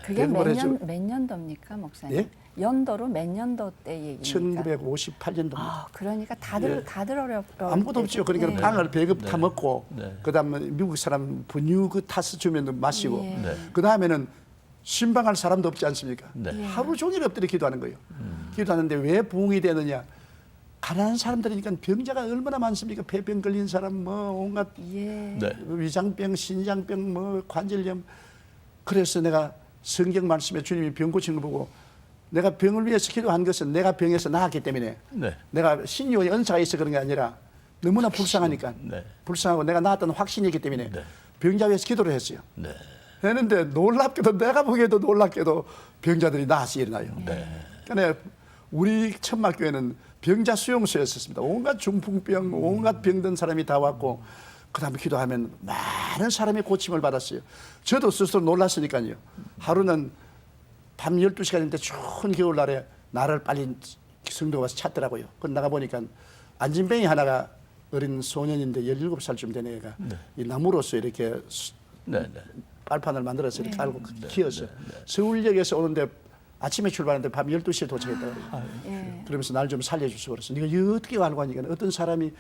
그게 배급을 해주- 몇 년도입니까, 목사님? 예? 연도로 몇 년도 때 얘기입니까? 1958년도입니다. 아, 그러니까 다들 어렵죠. 아무것도 없죠. 그러니까 네. 빵을 배급 다 먹고 네. 그다음에 미국 사람 분유 그 타서 주면 마시고 예. 네. 그다음에는 신방할 사람도 없지 않습니까? 네. 하루 종일 엎드려 기도하는 거예요. 기도하는데 왜 부흥이 되느냐? 가난한 사람들이니까 병자가 얼마나 많습니까? 폐병 걸린 사람 뭐 온갖 예. 네. 위장병, 신장병, 뭐 관절염. 그래서 내가 성경 말씀에 주님이 병 고치는 거 보고 내가 병을 위해서 기도한 것은 내가 병에서 나았기 때문에 네. 내가 신유의 은사가 있어 그런 게 아니라 너무나 불쌍하니까 네. 불쌍하고 내가 나았다는 확신이 있기 때문에 네. 병자 위해서 기도를 했어요. 네. 했는데 놀랍게도 내가 보기에도 놀랍게도 병자들이 나아서 일어나요. 네. 그러니까 우리 천막교회는 병자 수용소였었습니다. 온갖 중풍병, 온갖 병든 사람이 다 왔고 그다음에 기도하면 많은 사람이 고침을 받았어요. 저도 스스로 놀랐으니까요. 하루는 밤 12시간인데 추운 겨울날에 나를 빨리 성도가 와서 찾더라고요. 그걸 나가보니까 안진뱅이 하나가 어린 소년인데 17살쯤 된 애가 이 나무로서 이렇게 네. 네. 빨판을 만들어서 이렇게 깔고 키웠어요. 서울역에서 오는데 아침에 출발하는데 밤 12시에 도착했다고 그래요. 예. 그러면서 날 좀 살려주소 그랬어. 네가 이거 어떻게 알고 하니까 어떤 사람이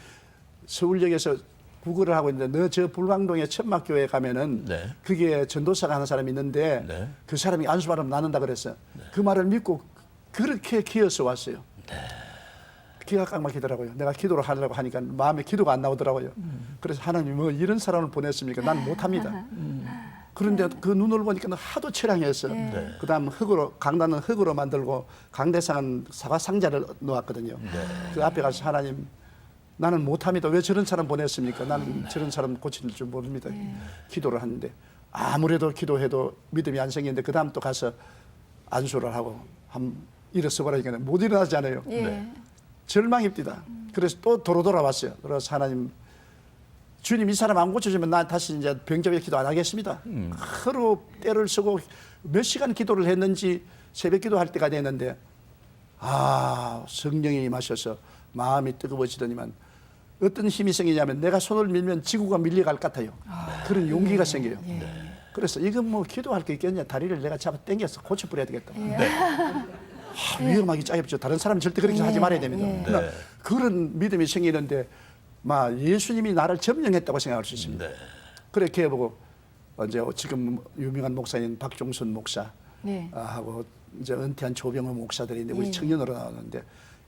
서울역에서 구걸을 하고 있는데 너 저 불광동의 천막교회 가면은 네. 그게 전도사가 하는 사람이 있는데 네. 그 사람이 안수바람 낳는다 그랬어요. 그 말을 믿고 그렇게 기어서 왔어요. 기가 꽉 막히더라고요. 내가 기도를 하려고 하니까 마음에 기도가 안 나오더라고요. 그래서 하나님 뭐 이런 사람을 보냈습니까? 난 못합니다. 그런데 그 눈을 보니까 하도 처량했어요. 그다음 흙으로 강단은 흙으로 만들고 강대상은 사과 상자를 놓았거든요. 그 앞에 가서 하나님 나는 못합니다. 왜 저런 사람 보냈습니까? 나는 저런 사람 고칠 줄 모릅니다. 기도를 하는데 아무래도 기도해도 믿음이 안 생기는데 그다음 또 가서 안수를 하고 일어서 보라니까 못 일어나잖아요. 예. 절망입니다. 그래서 또 도로 돌아왔어요. 그래서 하나님 주님 이 사람 안 고쳐주면 나 다시 이제 병자에 기도 안 하겠습니다. 하루 때를 쓰고 몇 시간 기도를 했는지 새벽 기도할 때가 됐는데 성령이 임하셔서 마음이 뜨거워지더니만 어떤 힘이 생기냐면 내가 손을 밀면 지구가 밀려갈 것 같아요. 그런 용기가 생겨요. 그래서 이건 뭐 기도할 게 있겠냐. 다리를 내가 잡아 당겨서 고쳐버려야 되겠다. 위험하기 짜깁죠. 다른 사람 절대 그렇게 하지 말아야 됩니다. 그러나 그런 믿음이 생기는데 예수님이 나를 점령했다고 생각할 수 있습니다. 그렇게 해보고 이제 지금 유명한 목사인 박종순 목사 네. 하고 이제 은퇴한 조병호 목사들이 우리 청년으로 나오는데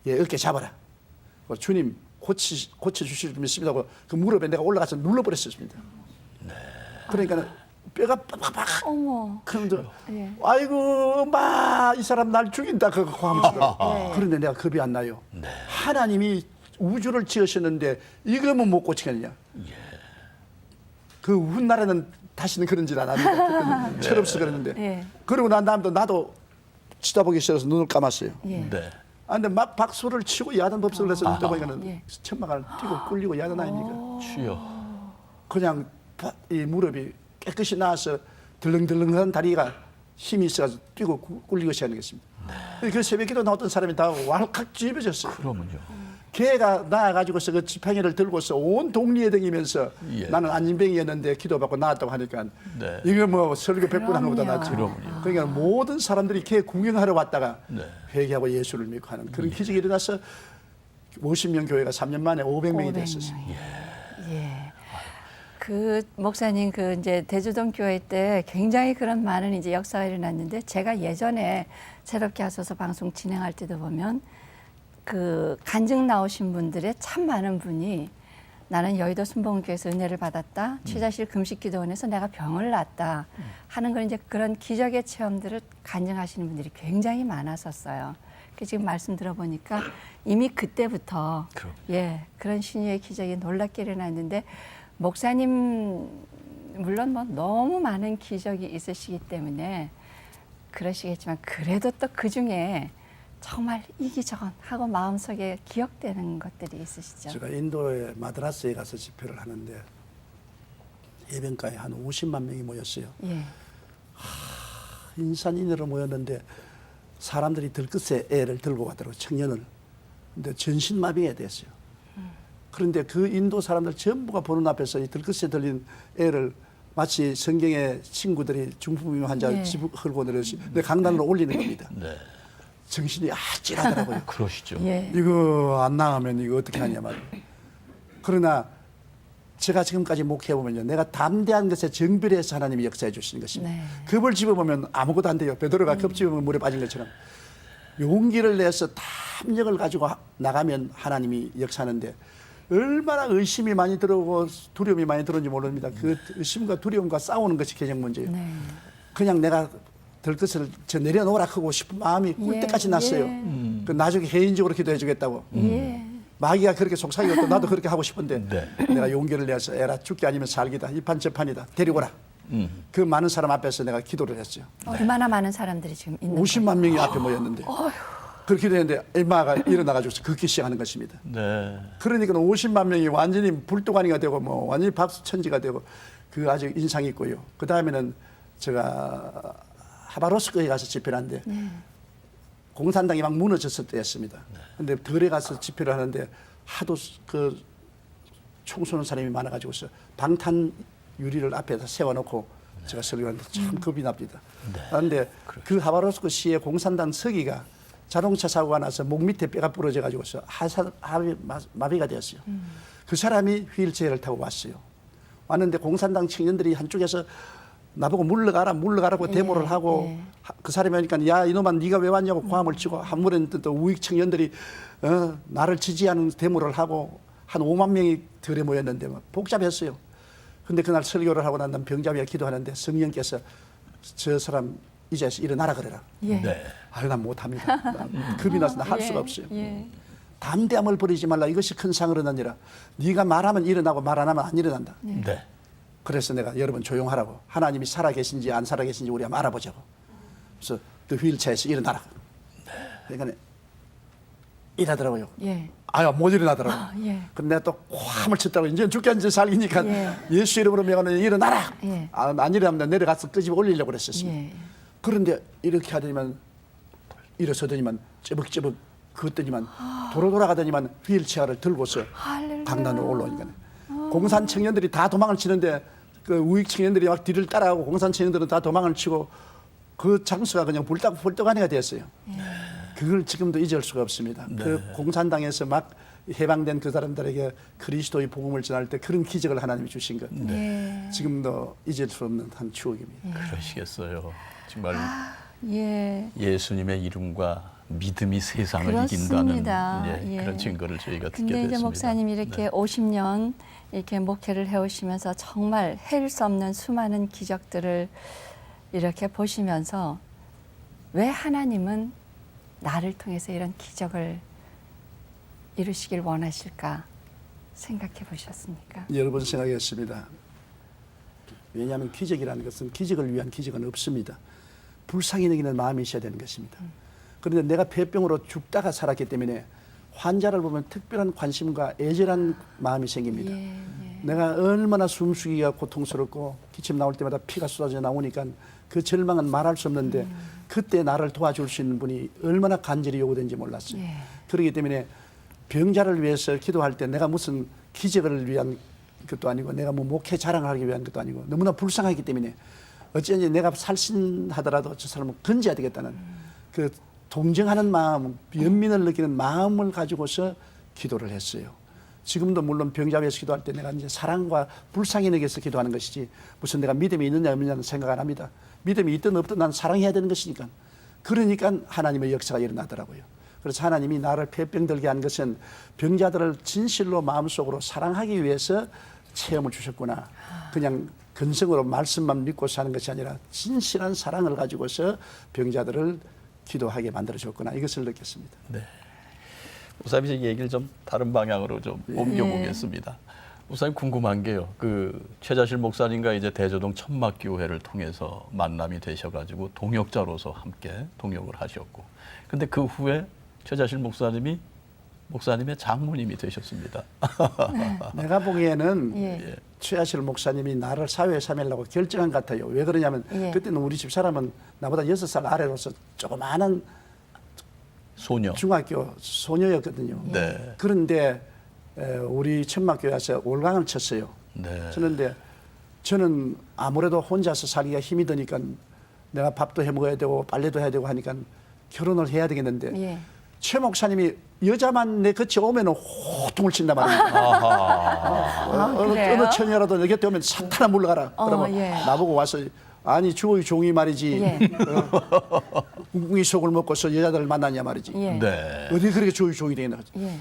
얘 어깨 잡아라. 주님 고쳐 주실 줄 믿습니다. 하고 그 무릎에 내가 올라가서 눌러버렸습니다. 그러니까 뼈가 빡빡빡. 어머. 그런데 예. 아이고 이 사람 날 죽인다 그거 하면서 그런데 내가 겁이 안 나요. 하나님이 우주를 지으셨는데 이거면 못 고치겠느냐. 그 훗날에는 다시는 그런 짓 안 합니다. 철없어 그랬는데 그러고 난 다음에 나도 쳐다보기 싫어서 눈을 감았어요. 예. 네. 근데 막 박수를 치고 야단 법석을 해서 눈 떠보니까는 천막을 뛰고 꿀리고 야단 아닙니까? 주여. 그냥 이 무릎이 깨끗이 나와서 덜렁덜렁한 다리가 힘이 있어가지고 뛰고 굴리고 시작하는 것입니다. 그 새벽기도 나왔던 사람이 다 왈칵 뒤집어졌어요. 그러면요. 걔가 나와가지고서 그 지팡이를 들고서 온 동리에 다니면서 예. 나는 안진병이었는데 기도받고 나왔다고 하니까 네. 이거 뭐 설교 100분 하는 것보다 낫지. 그럼요. 그러니까 모든 사람들이 걔 구경하러 왔다가 네. 회개하고 예수를 믿고 하는 그런 기적이 일어나서 50명 교회가 3년 만에 500명이 됐었어요. 예. 그 목사님 그 이제 대주동 교회 때 굉장히 그런 많은 이제 역사가 일어났는데 제가 예전에 새롭게 하소서 방송 진행할 때도 보면 그 간증 나오신 분들의 참 많은 분이 나는 여의도 순복음교회에서 은혜를 받았다. 취자실 금식기도원에서 내가 병을 놨다 하는 걸 이제 그런 기적의 체험들을 간증하시는 분들이 굉장히 많았었어요. 그 지금 말씀 들어보니까 이미 그때부터 예 그런 신유의 기적이 놀랍게 일어났는데 목사님 물론 뭐 너무 많은 기적이 있으시기 때문에 그러시겠지만 그래도 또 그 중에 정말 이기저건 하고 마음속에 기억되는 것들이 있으시죠. 제가 인도의 마드라스에 가서 집회를 하는데 예배가에 한 50만 명이 모였어요. 예. 인산인해로 모였는데 사람들이 들끝에 애를 들고 가더라고요. 청년을. 근데 전신마비가 됐어요. 그런데 그 인도 사람들 전부가 보는 앞에서 이 들끝에 들린 애를 마치 성경의 친구들이 중풍병 환자 예. 집 헐고 내려서 강단으로 올리는 겁니다. 네. 정신이 아찔하더라고요. 그러시죠. 예. 이거 안 나가면 이거 어떻게 하냐 말이에요. 그러나 제가 지금까지 목회해보면요. 내가 담대한 것에 정별해서 하나님이 역사해 주시는 것입니다. 네. 겁을 집어보면 아무것도 안 돼요. 베드로가 겁 집으면 물에 빠진 것처럼. 용기를 내서 탐욕을 가지고 나가면 하나님이 역사하는데 얼마나 의심이 많이 들어오고 두려움이 많이 들어오는지 모릅니다. 그 의심과 두려움과 싸우는 것이 개정 문제예요. 네. 그냥 내가 들것을 저 내려놓으라 하고 싶은 마음이 꿀 예, 때까지 났어요. 예. 그 나중에 개인적으로 기도해 주겠다고. 예. 마귀가 그렇게 속삭이고 나도 그렇게 하고 싶은데 네. 내가 용기를 내서 에라 죽기 아니면 살기다. 이 판 저 판이다. 데리고라. 그 많은 사람 앞에서 내가 기도를 했어요. 얼마나 많은 사람들이 지금 있는 50만 명이 앞에 모였는데 그렇게 기도했는데 얼마가 일어나가지고 걷기 시작하는 것입니다. 네. 그러니까 50만 명이 완전히 불도가니가 되고 뭐 완전히 박수천지가 되고 그 아주 인상이 있고요. 그 다음에는 제가 하바로스크에 가서 집회를 하는데 공산당이 막 무너졌을 때였습니다. 근데 덜에 가서 집회를 하는데 하도 그 총 쏘는 사람이 많아가지고서 방탄 유리를 앞에다 세워놓고 제가 설교하는데 참 겁이 납니다. 그런데 그 하바로스크 시의 공산당 서기가 자동차 사고가 나서 목 밑에 뼈가 부러져 가지고서 마비가 되었어요. 그 사람이 휠체어를 타고 왔어요. 왔는데 공산당 청년들이 한쪽에서 나보고 물러가라고 데모를 하고 그 사람이 하니까 야 이놈아 네가 왜 왔냐고 고함을 치고 한물은 또 우익 청년들이 나를 지지하는 데모를 하고 한 5만 명이 들에 모였는데 막 복잡했어요. 근데 그날 설교를 하고 난 다음 병자비가 기도하는데 성령께서 저 사람 이제서 일어나라 그래라. 예. 네. 아유 난 못합니다. 겁이 나서 나 할 수가 예, 없어요. 예. 담대함을 버리지 말라. 이것이 큰 상을 얻느니라. 네가 말하면 일어나고 말 안 하면 안 일어난다. 네. 그래서 내가 여러분 조용하라고. 하나님이 살아계신지 안 살아계신지 우리 한번 알아보자고. 그래서 그 휠체어에서 일어나라. 그러니까 일하더라고요. 예. 아유 못 일어나더라고. 예. 근데 내가 또 ความ을 쳤다고 이제 죽게 이제 살기니까 예. 예수 이름으로 명하는 일어나라. 예. 안 일어나면 내려가서 끄집어 올리려고 그랬었습니다. 예. 그런데 이렇게 하더니만 일어서더니만 쩌벅쩌벅 걷더니만 돌아가더니만 휠체어를 들고서 할렐루야. 강단으로 올라오니까 공산 청년들이 다 도망을 치는데 그 우익 청년들이 막 뒤를 따라가고 공산 청년들은 다 도망을 치고 그 장소가 그냥 불떡하니가 됐어요. 그걸 지금도 잊을 수가 없습니다. 그 공산당에서 막 해방된 그 사람들에게 그리스도의 복음을 전할 때 그런 기적을 하나님이 주신 것. 예. 지금도 잊을 수 없는 한 추억입니다. 그러시겠어요. 정말 예. 예수님의 이름과 믿음이 세상을 그렇습니다. 이긴다는 예. 그런 증거를 저희가 듣게 근데 됐습니다. 이제 목사님이 이렇게 네. 50년 이렇게 목회를 해오시면서 정말 헤일 수 없는 수많은 기적들을 이렇게 보시면서 왜 하나님은 나를 통해서 이런 기적을 이루시길 원하실까 생각해 보셨습니까? 여러 번 생각했습니다. 왜냐하면 기적이라는 것은 기적을 위한 기적은 없습니다. 불쌍히 여기는 마음이 있어야 되는 것입니다. 그런데 내가 폐병으로 죽다가 살았기 때문에 환자를 보면 특별한 관심과 애절한 마음이 생깁니다. 예, 예. 내가 얼마나 숨쉬기가 고통스럽고 기침 나올 때마다 피가 쏟아져 나오니까 그 절망은 말할 수 없는데 그때 나를 도와줄 수 있는 분이 얼마나 간절히 요구된지 몰랐어요. 예. 그렇기 때문에 병자를 위해서 기도할 때 내가 무슨 기적을 위한 것도 아니고 내가 뭐 목회 자랑을 하기 위한 것도 아니고 너무나 불쌍하기 때문에 어쩐지 내가 살신하더라도 저 사람을 건져야 되겠다는 그 동정하는 마음, 연민을 느끼는 마음을 가지고서 기도를 했어요. 지금도 물론 병자 위해서 기도할 때 내가 이제 사랑과 불쌍히 느껴서 기도하는 것이지 무슨 내가 믿음이 있느냐 없느냐는 생각 안 합니다. 믿음이 있든 없든 난 사랑해야 되는 것이니까. 그러니까 하나님의 역사가 일어나더라고요. 그래서 하나님이 나를 폐병 들게 한 것은 병자들을 진실로 마음속으로 사랑하기 위해서 체험을 주셨구나. 그냥 근성으로 말씀만 믿고 사는 것이 아니라 진실한 사랑을 가지고서 병자들을 기도하게 만들어줬구나. 이것을 느꼈습니다. 네. 목사님 이제 얘기를 좀 다른 방향으로 좀 옮겨보겠습니다. 목사님 궁금한 게요. 그 최자실 목사님과 이제 대저동 천막교회를 통해서 만남이 되셔가지고 동역자로서 함께 동역을 하셨고, 근데 그 후에 최자실 목사님이 목사님의 장모님이 되셨습니다. 내가 보기에는 예. 최하실 목사님이 나를 사회에 삼으려고 결정한 것 같아요. 왜 그러냐면 예. 그때는 우리 집 사람은 나보다 6살 아래로서 조그마한 소녀. 중학교 소녀였거든요. 네. 그런데 우리 천막교회에서 올강을 쳤어요. 네. 쳤는데 저는 아무래도 혼자서 살기가 힘이 드니까 내가 밥도 해 먹어야 되고 빨래도 해야 되고 하니까 결혼을 해야 되겠는데 예. 최 목사님이 여자만 내 곁에 오면 호통을 친단 말입니다. 그래요? 어느 처녀라도 내 곁에 오면 사탄아 물러가라. 그러면 예. 나보고 와서 아니 주의 종이 말이지 예. 웅이 속을 먹고서 여자들을 만나냐 말이지. 예. 네. 어디 그렇게 주의 종이 되겠나. 예.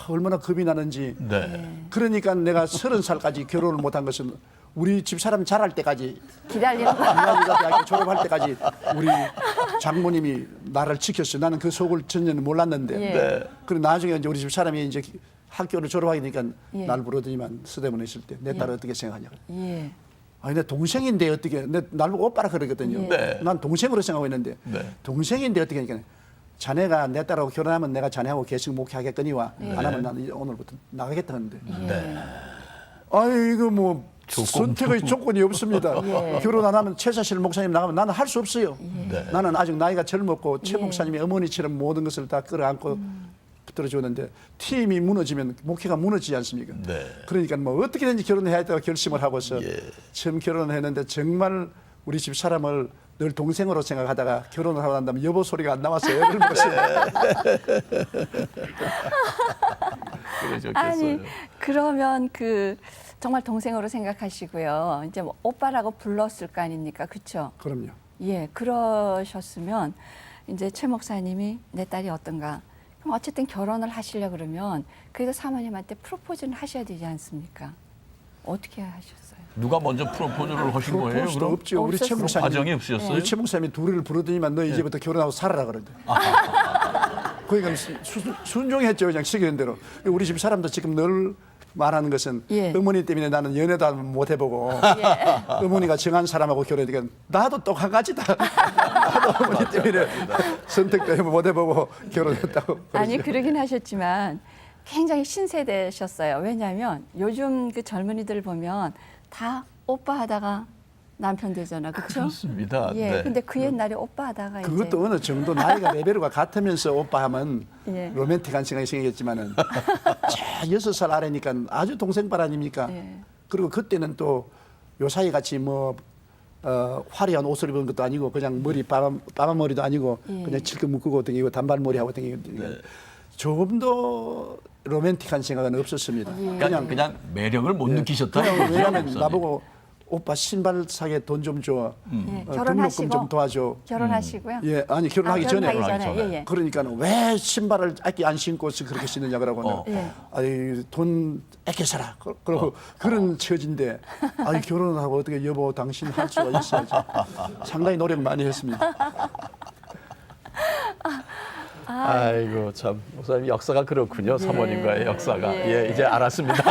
얼마나 겁이 나는지. 네. 그러니까 내가 30살까지 결혼을 못한 것은 우리 집 사람 자랄 때까지 기다리는 거. 이화여자 대학교 졸업할 때까지 우리 장모님이 나를 지켰어요. 나는 그 속을 전혀 몰랐는데. 예. 네. 그리고 나중에 이제 우리 집 사람이 이제 학교를 졸업하게 되니까 예. 날 부르더니만 서대문에 있을 때 내 딸 어떻게 생각하냐. 예. 아니 내 동생인데 어떻게 날 보고 오빠라 그러거든요. 네. 난 동생으로 생각하고 있는데 네. 동생인데 어떻게 하니까 자네가 내 딸하고 결혼하면 내가 자네하고 계속 목회하겠거니와 안 하면 나는 오늘부터 나가겠다 하는데 네. 아니 이거 뭐 조건도. 선택의 조건이 없습니다. 예. 결혼 안 하면 최사실 목사님 나가면 나는 할 수 없어요. 네. 나는 아직 나이가 젊었고 최 예. 목사님이 어머니처럼 모든 것을 다 끌어안고 들어주었는데 팀이 무너지면 목회가 무너지지 않습니까? 네. 그러니까 뭐 어떻게든지 결혼해야 했다고 결심을 하고서 예. 처음 결혼을 했는데 정말 우리 집 사람을 늘 동생으로 생각하다가 결혼을 하고 난 다음에 여보 소리가 안 나왔어요. 그런 것이 그러셨겠어요. 아니 그러면 그 정말 동생으로 생각하시고요. 이제 뭐 오빠라고 불렀을 거 아닙니까, 그렇죠? 그럼요. 예, 그러셨으면 이제 최 목사님이 내 딸이 어떤가? 그럼 어쨌든 결혼을 하시려 그러면 그래도 사모님한테 프로포즈는 하셔야 되지 않습니까? 어떻게 하셨어요? 누가 먼저 프로포즈를 하신 거예요? 프로포즈도 그럼 없죠. 우리 최 없었어요. 목사님 과정이 없으셨어요? 우리 최 목사님이 둘이를 부르더니만 너 이제부터 결혼하고 살아라 그러대. 그러니까 순종했죠. 그냥 시키는 대로. 우리 집 사람도 지금 늘 말하는 것은 예. 어머니 때문에 나는 연애도 못 해보고 어머니가 정한 사람하고 결혼하니까 나도 똑같이다. 나도 어머니 때문에 선택도 못 해보고 결혼했다고. 아니 그러죠. 그러긴 하셨지만 굉장히 신세대셨어요. 왜냐하면 요즘 그 젊은이들 보면 다 오빠 하다가 남편 되잖아, 그렇죠? 그렇습니다. 예, 네. 근데 그 옛날에 오빠 하다가 그것도 어느 정도 나이가 레벨과 같으면서 오빠 하면 예. 로맨틱한 생각이 생기겠지만은 제 6살 아래니까 아주 동생발 아닙니까? 예. 그리고 그때는 또 요사이 같이 뭐 화려한 옷을 입은 것도 아니고 그냥 머리 빠만 머리도 아니고 예. 그냥 칠끔 묶고 다니고 단발머리 하고 다니고 조금 더 로맨틱한 생각은 없었습니다. 그냥 매력을 못 느끼셨다. 그냥 이거죠, 왜냐하면 목사님? 나보고 오빠 신발 사게 돈 좀 줘. 예, 등록금 결혼하시고 좀 도와줘. 결혼하시고요. 예, 아니 결혼하기 전에. 결혼하기 전에. 예, 예. 그러니까 왜 신발을 아끼 안 신고 그렇게 신느냐 그러고 예. 아니 돈 아껴 살아. 그리고 그런 처지인데 아니 결혼을 하고 어떻게 여보 당신 할 수가 있어야지. 상당히 노력 많이 했습니다. 아이고 참 목사님 역사가 그렇군요. 사모님과의 역사가. 예. 예, 이제 알았습니다.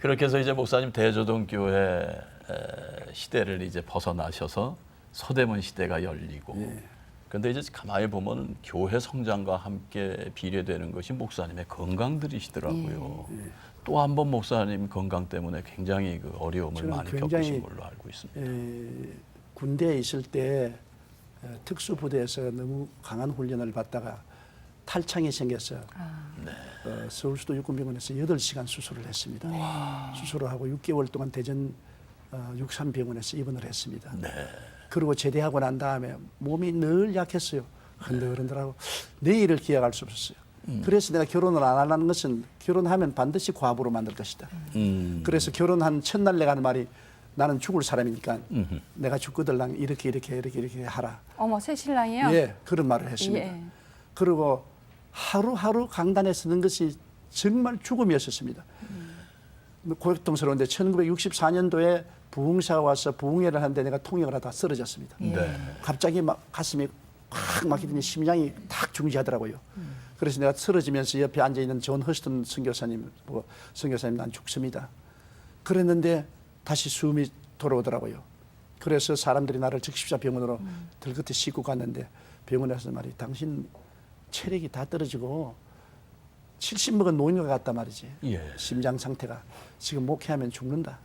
그렇게 해서 이제 목사님 대저동 교회 시대를 이제 벗어나셔서 서대문 시대가 열리고 근데 이제 가만히 보면 교회 성장과 함께 비례되는 것이 목사님의 건강들이시더라고요. 또 한 번 목사님 건강 때문에 굉장히 그 어려움을 저는 많이 굉장히 겪으신 걸로 알고 있습니다. 군대에 있을 때 특수부대에서 너무 강한 훈련을 받다가 탈창이 생겨서 서울수도 육군병원에서 8시간 수술을 했습니다. 수술을 하고 6개월 동안 대전 육산병원에서 입원을 했습니다. 그리고 제대하고 난 다음에 몸이 늘 약했어요. 흔들흔들하고 내일을 기약할 수 없었어요. 그래서 내가 결혼을 안 하려는 것은 결혼하면 반드시 과부로 만들 것이다. 그래서 결혼한 첫날 내가 하는 말이 나는 죽을 사람이니까 내가 죽거들랑 이렇게 하라. 어머, 새 신랑이요? 예, 그런 말을 했습니다. 예. 그리고 하루하루 강단에 서는 것이 정말 죽음이었었습니다. 고통스러운데 1964년도에 부흥사가 와서 부흥회를 하는데 내가 통역을 하다가 쓰러졌습니다. 갑자기 막 가슴이 확 막히더니 심장이 탁 중지하더라고요. 그래서 내가 쓰러지면서 옆에 앉아있는 존 허스턴 선교사님, 선교사님 난 죽습니다. 그랬는데 다시 숨이 돌아오더라고요. 그래서 사람들이 나를 즉십자 병원으로 들끝에 싣고 갔는데 병원에서 말이 당신 체력이 다 떨어지고 70 먹은 노인과 같단 말이지. 심장 상태가 지금 목회하면 죽는다.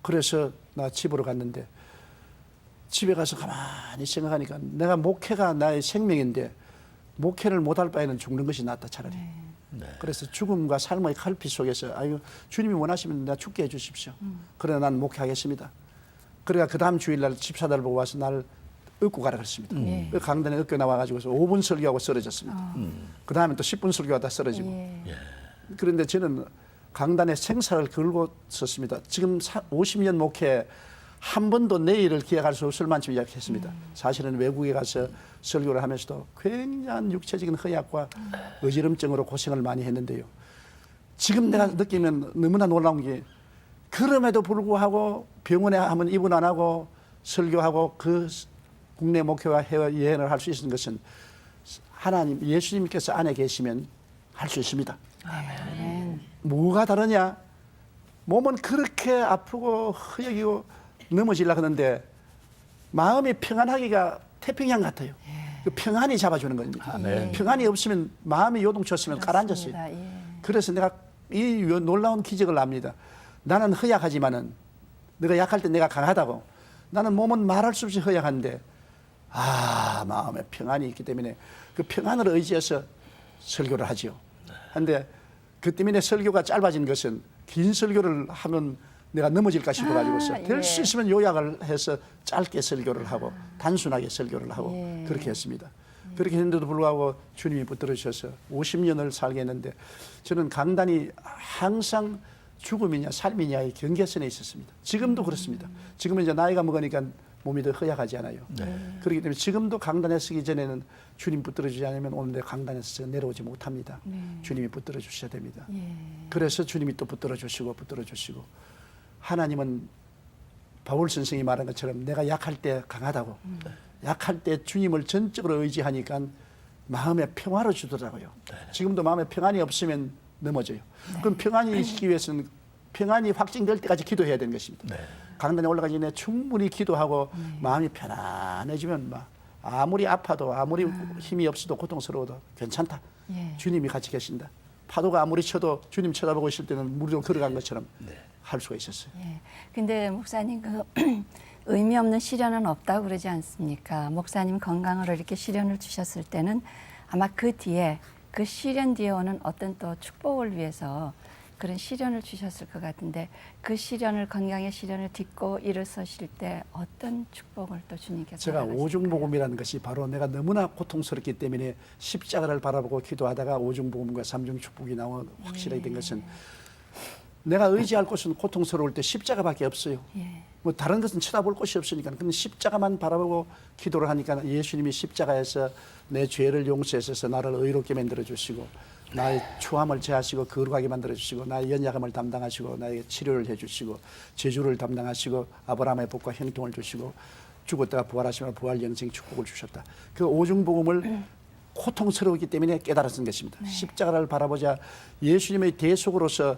그래서 나 집으로 갔는데 집에 가서 가만히 생각하니까 내가 목회가 나의 생명인데 목회를 못할 바에는 죽는 것이 낫다 차라리. 그래서 죽음과 삶의 칼빛 속에서 아유 주님이 원하시면 내가 죽게 해주십시오. 그러나 난 목회하겠습니다. 그래가 그 다음 주일날 집사들 보고 와서 나를 업고 가라 그랬습니다. 그 강단에 업고 나와가지고서 5분 설교하고 쓰러졌습니다. 그 다음에 또 10분 설교하다 쓰러지고. 그런데 저는 강단에 생사를 걸고 섰습니다. 지금 50년 목회 한 번도 내일을 기약할 수 없을 만큼 이야기했습니다. 사실은 외국에 가서 설교를 하면서도 굉장한 육체적인 허약과 어지럼증으로 고생을 많이 했는데요. 지금 내가 느끼면 너무나 놀라운 게 그럼에도 불구하고 병원에 한번 입원 안 하고 설교하고 그 국내 목회와 해외 여행을 할 수 있는 것은 하나님 예수님께서 안에 계시면 할 수 있습니다. 아멘. 뭐가 다르냐? 몸은 그렇게 아프고 허약이고 넘어지려고 하는데 마음이 평안하기가 태평양 같아요. 그 평안이 잡아주는 겁니다. 평안이 없으면 마음이 요동쳤으면 가라앉았어요. 그래서 내가 이 놀라운 기적을 압니다. 나는 허약하지만은 내가 약할 때 내가 강하다고. 나는 몸은 말할 수 없이 허약한데 마음에 평안이 있기 때문에 그 평안을 의지해서 설교를 하죠. 그런데 그 때문에 설교가 짧아진 것은 긴 설교를 하면 내가 넘어질까 싶어가지고서 될 수 있으면 요약을 해서 짧게 설교를 하고 단순하게 설교를 하고 그렇게 했습니다. 그렇게 했는데도 불구하고 주님이 붙들어 주셔서 50년을 살게 했는데 저는 강단이 항상 죽음이냐 삶이냐의 경계선에 있었습니다. 지금도 그렇습니다. 지금은 이제 나이가 먹으니까 몸이 더 허약하지 않아요. 그렇기 때문에 지금도 강단에 서기 전에는 주님 붙들어 주지 않으면 오늘 내 강단에서 내려오지 못합니다. 주님이 붙들어 주셔야 됩니다. 그래서 주님이 또 붙들어 주시고 하나님은 바울 선생이 말한 것처럼 내가 약할 때 강하다고 약할 때 주님을 전적으로 의지하니까 마음에 평화를 주더라고요. 지금도 마음에 평안이 없으면 넘어져요. 그럼 평안이 있기 위해서는 평안이 확증될 때까지 기도해야 되는 것입니다. 강단에 올라가기 전에 충분히 기도하고 마음이 편안해지면 아무리 아파도 아무리 힘이 없어도 고통스러워도 괜찮다. 주님이 같이 계신다. 파도가 아무리 쳐도 주님 쳐다보고 있을 때는 물로 걸어간 것처럼 할 수가 있었어요. 근데 목사님 그 의미 없는 시련은 없다고 그러지 않습니까? 목사님 건강으로 이렇게 시련을 주셨을 때는 아마 그 뒤에 그 시련 뒤에 오는 어떤 또 축복을 위해서 그런 시련을 주셨을 것 같은데 그 시련을 건강의 시련을 딛고 일어서실 때 어떤 축복을 또 주님께서 제가 오중복음이라는 것이 바로 내가 너무나 고통스럽기 때문에 십자가를 바라보고 기도하다가 오중복음과 삼중축복이 나와 확실하게 된 것은 내가 의지할 곳은 고통스러울 때 십자가밖에 없어요. 뭐 다른 것은 쳐다볼 곳이 없으니까. 근데 십자가만 바라보고 기도를 하니까 예수님이 십자가에서 내 죄를 용서해서 나를 의롭게 만들어 주시고 나의 추함을 제하시고 거룩하게 만들어 주시고 나의 연약함을 담당하시고 나에게 치료를 해 주시고 저주를 담당하시고 아브라함의 복과 형통을 주시고 죽었다가 부활하시면 부활 영생 축복을 주셨다. 그 오중복음을 고통스러웠기 때문에 깨달았던 것입니다. 십자가를 바라보자 예수님의 대속으로서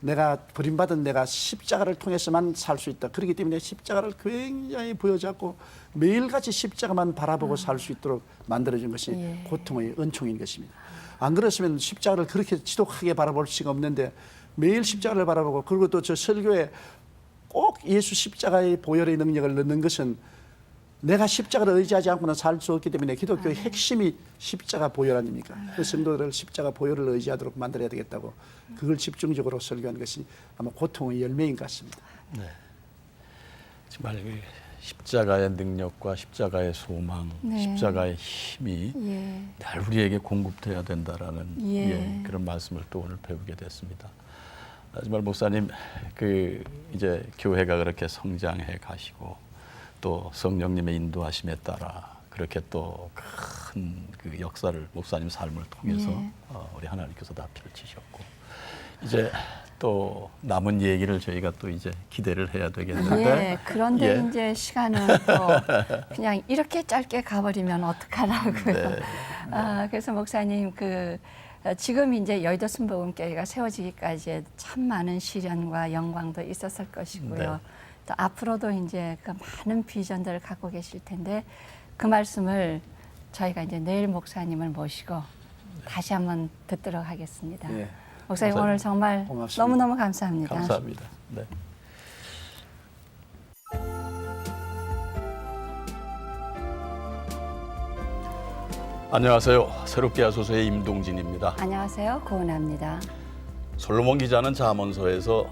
내가 버림받은 내가 십자가를 통해서만 살 수 있다. 그렇기 때문에 십자가를 굉장히 부여잡고 매일같이 십자가만 바라보고 살 수 있도록 만들어준 것이 예. 고통의 은총인 것입니다. 안 그랬으면 십자가를 그렇게 지독하게 바라볼 수가 없는데 매일 십자가를 바라보고, 그리고 또 저 설교에 꼭 예수 십자가의 보혈의 능력을 넣는 것은 내가 십자가를 의지하지 않고는 살 수 없기 때문에 기독교의 핵심이 십자가 보혈 아닙니까? 그 성도들을 십자가 보혈을 의지하도록 만들어야 되겠다고 그걸 집중적으로 설교한 것이 아마 고통의 열매인 것 같습니다. 네. 정말 그 십자가의 능력과 십자가의 소망, 네. 십자가의 힘이 예. 늘 우리에게 공급돼야 된다라는 예. 그런 말씀을 또 오늘 배우게 됐습니다. 정말 목사님, 그 이제 교회가 그렇게 성장해 가시고 또 성령님의 인도하심에 따라 그렇게 또 큰 그 역사를 목사님 삶을 통해서 예. 우리 하나님께서 다 펼치셨고, 이제 또 남은 얘기를 저희가 또 이제 기대를 해야 되겠는데. 예, 그런데 예. 이제 시간은 또 그냥 이렇게 짧게 가버리면 어떡하라고요. 네. 그래서 목사님 지금 이제 여의도 순복음교회가 세워지기까지 참 많은 시련과 영광도 있었을 것이고요. 네. 또 앞으로도 이제 그 많은 비전들을 갖고 계실 텐데 그 말씀을 저희가 이제 내일 목사님을 모시고 다시 한번 듣도록 하겠습니다. 예. 목사님 감사합니다. 오늘 정말 고맙습니다. 너무너무 감사합니다. 감사합니다. 네. 안녕하세요. 새롭게 하소서의 임동진입니다. 안녕하세요. 고은아입니다. 솔로몬 기자는 잠언서에서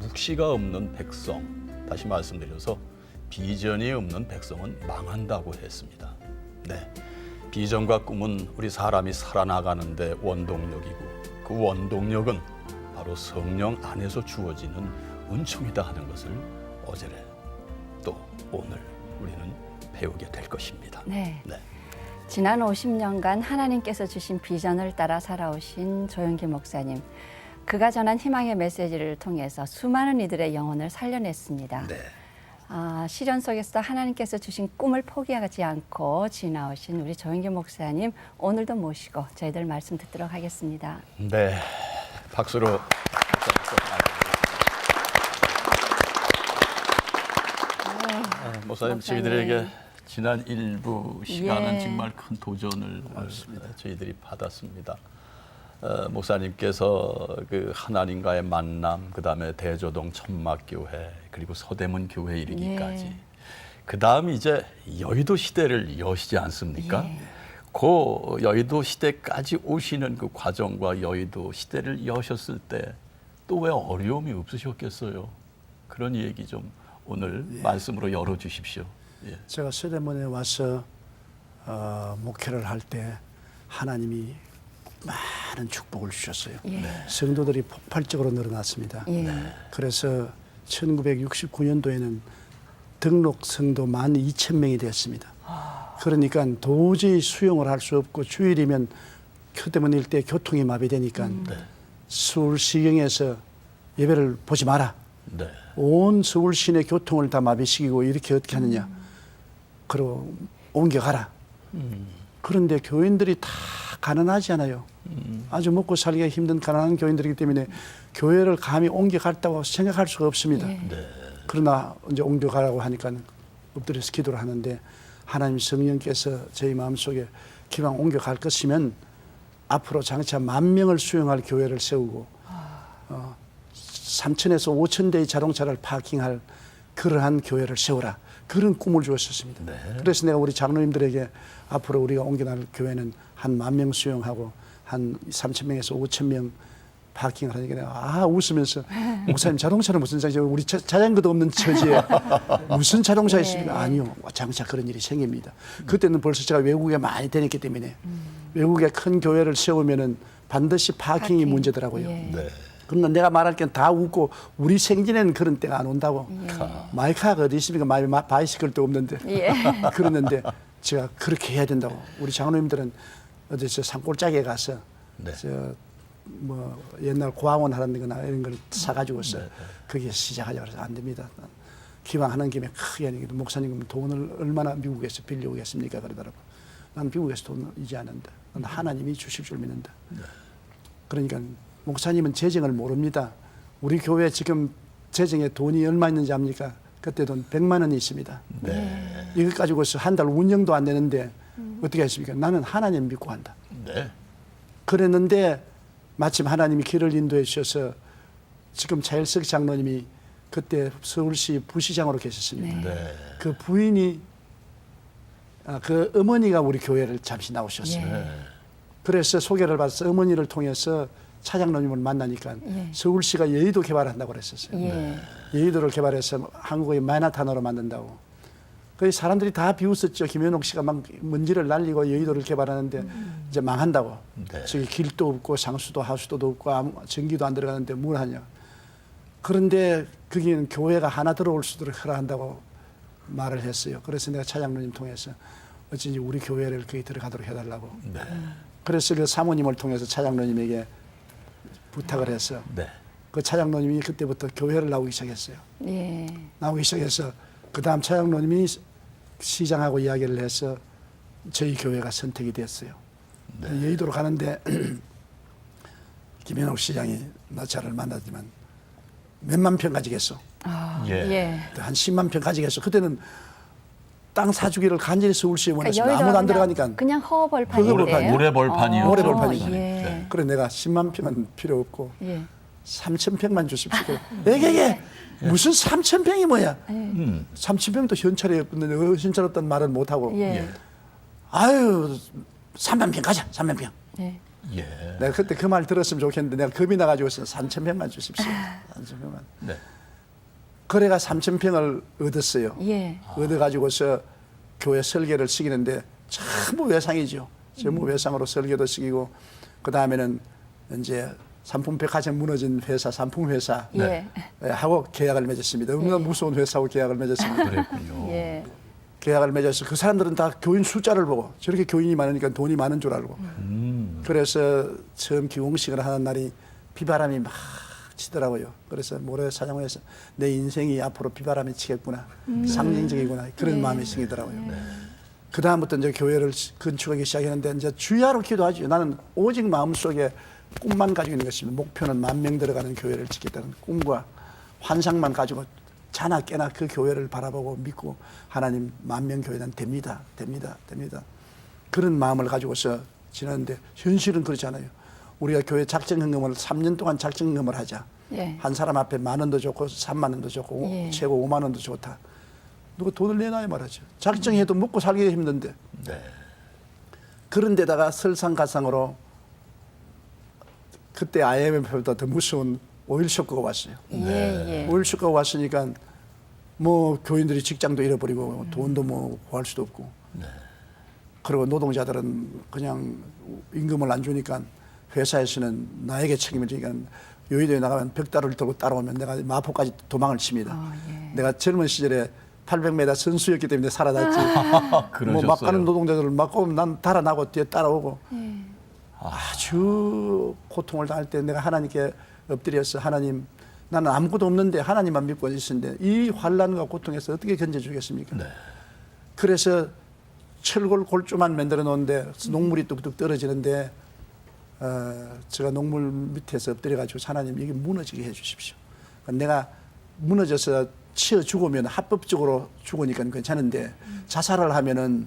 묵시가 없는 백성, 다시 말씀드려서 비전이 없는 백성은 망한다고 했습니다. 네, 비전과 꿈은 우리 사람이 살아나가는 데 원동력이고 그 원동력은 바로 성령 안에서 주어지는 은총이다 하는 것을 어제 또 오늘 우리는 배우게 될 것입니다. 네. 네. 지난 50년간 하나님께서 주신 비전을 따라 살아오신 조영기 목사님. 그가 전한 희망의 메시지를 통해서 수많은 이들의 영혼을 살려냈습니다. 네. 시련 속에서 하나님께서 주신 꿈을 포기하지 않고 지나오신 우리 조영기 목사님 오늘도 모시고 저희들 말씀 듣도록 하겠습니다. 네. 박수로 목사님, 저희들에게 지난 일부 시간은 예. 정말 큰 도전을 저희들이 받았습니다. 목사님께서 그 하나님과의 만남, 그 다음에 대조동 천막교회, 그리고 서대문 교회 이르기까지, 예. 그 다음 이제 여의도 시대를 여시지 않습니까? 예. 그 여의도 시대까지 오시는 그 과정과 여의도 시대를 여셨을 때 또 왜 어려움이 없으셨겠어요? 그런 얘기 좀 오늘 말씀으로 열어주십시오. 예. 제가 서대문에 와서 목회를 할 때 하나님이 많은 축복을 주셨어요. 예. 성도들이 폭발적으로 늘어났습니다. 예. 그래서 1969년도에는 등록 성도 12,000명이 됐습니다. 그러니까 도저히 수용을 할 수 없고 주일이면 서대문 일대 교통이 마비되니까 서울시경에서 예배를 보지 마라. 네. 온 서울 시내 교통을 다 마비시키고 이렇게 어떻게 하느냐. 그리고 옮겨가라. 그런데 교인들이 다 가난하지 않아요. 아주 먹고 살기가 힘든 가난한 교인들이기 때문에 교회를 감히 옮겨갔다고 생각할 수가 없습니다. 예. 그러나 이제 옮겨가라고 하니까 엎드려서 기도를 하는데 하나님 성령께서 저희 마음속에 기왕 옮겨갈 것이면 앞으로 장차 10,000명을 수용할 교회를 세우고 3,000에서 5,000대의 자동차를 파킹할 그러한 교회를 세우라. 그런 꿈을 주었었습니다. 네. 그래서 내가 우리 장로님들에게 앞으로 우리가 옮겨날 교회는 한 10,000명 수용하고 한 3,000명에서 5,000명 파킹을 하니까 내가 웃으면서 목사님 자동차는 무슨 자동차, 우리 자전거도 없는 처지에 무슨 자동차 있습니까? 아니요, 장차 그런 일이 생깁니다. 그때는 벌써 제가 외국에 많이 다녔기 때문에 외국에 큰 교회를 세우면은 반드시 파킹이 파킹. 문제더라고요. 예. 네. 그러나 내가 말할 땐 다 웃고 우리 생전에는 그런 때가 안 온다고. 마이크가 어디 있습니까? 바이시클도 없는데. 예. 그러는데 제가 그렇게 해야 된다고. 우리 장로님들은 어디 저 산골짜기에 가서 네. 뭐 옛날 고아원 하는 거나 이런 걸 사가지고서 거기에 시작하자 그래서 안 됩니다. 기왕 하는 김에 크게 하는 게 목사님 돈을 얼마나 미국에서 빌려오겠습니까? 그러더라고. 난 미국에서 돈을 이제 아는데 난 하나님이 주실 줄 믿는다. 그러니까 목사님은 재정을 모릅니다. 우리 교회 지금 재정에 돈이 얼마 있는지 압니까? 그때 돈 100만 원이 있습니다. 네. 이것 가지고서 한 달 운영도 안 되는데 어떻게 했습니까? 나는 하나님 믿고 한다. 네. 그랬는데 마침 하나님이 길을 인도해 주셔서 지금 차일석 장로님이 그때 서울시 부시장으로 계셨습니다. 네. 그 부인이 그 어머니가 우리 교회를 잠시 나오셨어요. 예. 그래서 소개를 받아서 어머니를 통해서 차장로님을 만나니까 예. 서울시가 여의도 개발한다고 그랬었어요. 예. 여의도를 개발해서 한국의 마나탄으로 만든다고. 그 사람들이 다 비웃었죠. 김현옥 씨가 막 먼지를 날리고 여의도를 개발하는데 이제 망한다고. 네. 저기 길도 없고 상수도 하수도도 없고 전기도 안 들어가는데 뭘 하냐. 그런데 거기는 교회가 하나 들어올 수 있도록 허락한다고 말을 했어요. 그래서 내가 차장로님 통해서 어쩐지 우리 교회를 거기 들어가도록 해달라고. 네. 그래서 그 사모님을 통해서 차장로님에게 부탁을 해서 네. 그 차장로님이 그때부터 교회를 나오기 시작했어요. 예. 나오기 시작해서 그 다음 차장로님이 시장하고 이야기를 해서 저희 교회가 선택이 됐어요. 여의도로 가는데 김현옥 시장이 나차를 만나지만 몇만 평 가지겠어. 아, 예. 예. 한 10만 평 가지겠어. 그때는 땅 사주기를 간절히 서울시에 원했습니다. 그러니까 아무도 안 여의도가 들어가니까. 그냥 허벌판인데요. 허벌판이에요. 모래벌판이요. 모래벌판이죠. 예. 네. 그래 내가 10만 평은 필요 없고 예. 3,000평만 주십시오. 에게게 무슨 3,000평이 뭐야? 3,000평도 현찰이 없는데 현찰 없다는 말은 못 하고. 예. 아유 3만 평 가자. 3만 평. 예. 예. 내가 그때 그 말 들었으면 좋겠는데 내가 겁이 나가지고 3,000평만 주십시오. 3,000평만. 네. 그래가 3,000평을 얻었어요. 예. 얻어가지고서 교회 설계를 시키는데 전부 외상이죠. 전부 외상으로 설계도 시키고 그 다음에는 이제 삼풍백 가장 무너진 회사 삼풍회사 예. 하고 계약을 맺었습니다. 얼마나 무서운 회사하고 계약을 맺었습니다. 그랬군요. 예. 계약을 맺어서 그 사람들은 다 교인 숫자를 보고 저렇게 교인이 많으니까 돈이 많은 줄 알고 그래서 처음 기공식을 하는 날이 비바람이 막 치더라고요. 그래서 모래사장에서 내 인생이 앞으로 비바람이 치겠구나. 상징적이구나. 그런 마음이 생기더라고요. 그 다음부터 이제 교회를 건축하기 시작했는데 이제 주야로 기도하죠. 나는 오직 마음속에 꿈만 가지고 있는 것입니다. 목표는 10,000명 들어가는 교회를 짓겠다는 꿈과 환상만 가지고 자나 깨나 그 교회를 바라보고 믿고 하나님 10,000명 교회는 됩니다. 그런 마음을 가지고서 지났는데 현실은 그렇지 않아요. 우리가 교회 작정헌금을 3년 동안 작정헌금을 하자. 예. 한 사람 앞에 10,000원도 좋고 30,000원도 좋고 예. 최고 50,000원도 좋다. 누가 돈을 내놔야 말하죠. 작정해도 먹고 살기가 힘든데. 네. 그런 데다가 설상가상으로 그때 IMF보다 더 무서운 오일 쇼크가 왔어요. 예. 예. 오일 쇼크가 왔으니까 뭐 교인들이 직장도 잃어버리고 돈도 뭐 구할 수도 없고. 그리고 노동자들은 그냥 임금을 안 주니까 회사에서는 나에게 책임을 지니까 여의도에 나가면 벽다리를 들고 따라오면 내가 마포까지 도망을 칩니다. 아, 예. 내가 젊은 시절에 800m 선수였기 때문에 살아났지. 뭐 막 가는 노동자들을 막고 난 달아나고 뒤에 따라오고 아주 고통을 당할 때 내가 하나님께 엎드려서 하나님 나는 아무것도 없는데 하나님만 믿고 있었는데 이 환난과 고통에서 어떻게 견뎌주겠습니까? 그래서 철골 골조만 만들어 놓은데 녹물이 뚝뚝 떨어지는데 제가 녹물 밑에서 엎드려 가지고 하나님 이게 무너지게 해 주십시오. 내가 무너져서 치어 죽으면 합법적으로 죽으니까 괜찮은데 자살을 하면은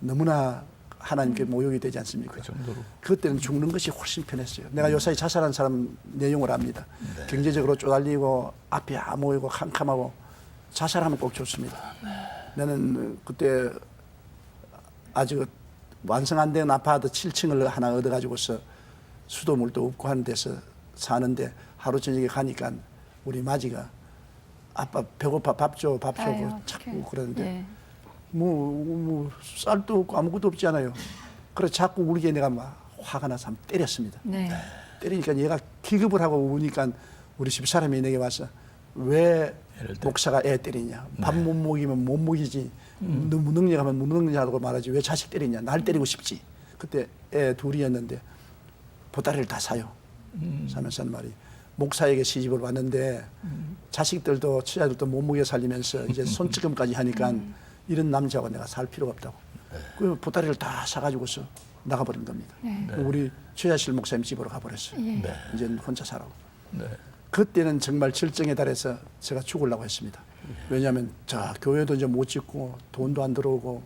너무나 하나님께 모욕이 되지 않습니까? 그 정도로. 그때는 죽는 것이 훨씬 편했어요. 내가 요사이 자살한 사람 내용을 압니다. 경제적으로 쪼달리고 앞이 안 보이고 캄캄하고 자살하면 꼭 좋습니다. 나는 그때 아직 완성 안 된 아파트 7층을 하나 얻어가지고서 수도물도 없고 하는 데서 사는데 하루 저녁에 가니까 우리 마지가 아빠 배고파 밥 줘 아유, 자꾸 어떡해. 그러는데 예. 뭐 쌀도 없고 아무것도 없지 않아요. 그래서 자꾸 울게 내가 막 화가 나서 한번 때렸습니다. 네. 때리니까 얘가 기겁을 하고 우니까 우리 집사람이 내게 와서 왜 목사가 애 때리냐. 밥 못 먹이면 못 먹이지. 너 무능력하면 무능력하다고 말하지. 왜 자식 때리냐. 날 때리고 싶지. 그때 애 둘이었는데 보따리를 다 사요. 사면서 하는 말이 목사에게 시집을 왔는데 자식들도 처자들도 못 먹여 살리면서 이제 손찌검까지 하니까 이런 남자하고 내가 살 필요가 없다고. 그 보따리를 다 사가지고서 나가버린 겁니다. 우리 최자실 목사님 집으로 가버렸어요. 이제 혼자 살아고. 그때는 정말 절정에 달해서 제가 죽으려고 했습니다. 왜냐하면 자 교회도 이제 못 짓고 돈도 안 들어오고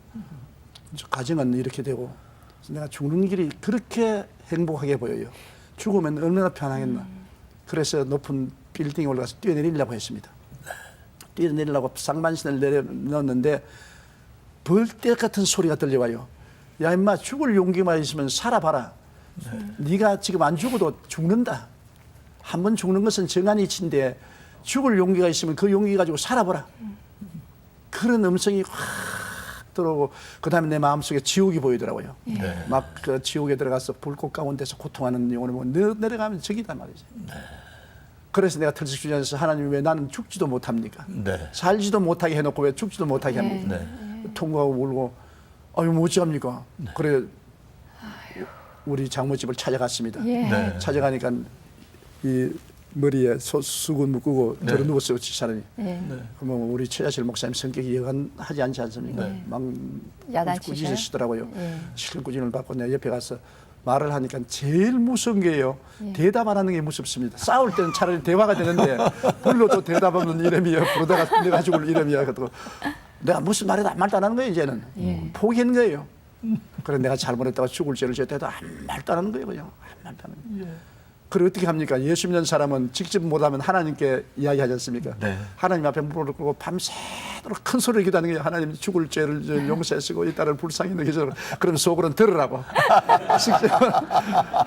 가정은 이렇게 되고 그래서 내가 죽는 길이 그렇게 행복하게 보여요. 죽으면 얼마나 편하겠나. 그래서 높은 빌딩에 올라가서 뛰어내리려고 했습니다. 뛰어내리려고 상반신을 내려놓는데 벌떼 같은 소리가 들려와요. 야 임마 죽을 용기만 있으면 살아봐라. 네가 지금 안 죽어도 죽는다. 한 번 죽는 것은 정한 이치인데 죽을 용기가 있으면 그 용기 가지고 살아보라. 그런 음성이 확 들어오고 그다음에 내 마음속에 지옥이 보이더라고요. 막 그 지옥에 들어가서 불꽃 가운데서 고통하는 영혼을 보면 너 내려가면 저기다 말이지. 그래서 내가 털썩주저앉아서 하나님 왜 나는 죽지도 못합니까? 네. 살지도 못하게 해놓고 왜 죽지도 못하게 합니까? 통곡하고 울고 아유 뭐 어찌합니까? 그래 우리 장모집을 찾아갔습니다. 네. 찾아가니까 이 머리에 수건 묶고 들어 누웠어요, 사람이. 그러면 우리 최자실 목사님 성격이 여간하지 않지 않습니까? 막 야단치셔요? 꾸짖으시더라고요. 실컷 꾸짖음을 받고 내가 옆에 가서 말을 하니까 제일 무서운 게요. 대답 안 하는 게 무섭습니다. 싸울 때는 차라리 대화가 되는데 불러도 대답 없는 이름이야. 부르다가 내가 죽을 이름이야. 그래도 내가 무슨 말도 안 하는 거예요, 이제는. 포기한 거예요. 그래 내가 잘못했다고 죽을 죄를 졌다도 아무 말도 안 하는 거예요, 그냥. 아무 말도 안 하는 거예요. 그래 어떻게 합니까? 예수 믿는 사람은 직접 못하면 하나님께 이야기하지 않습니까? 하나님 앞에 무릎을 꿇고 밤새도록 큰 소리를 기도하는 게 하나님 죽을 죄를 용서하시고 이 딸을 불쌍히 여기시고 그러면 속으로는 들으라고.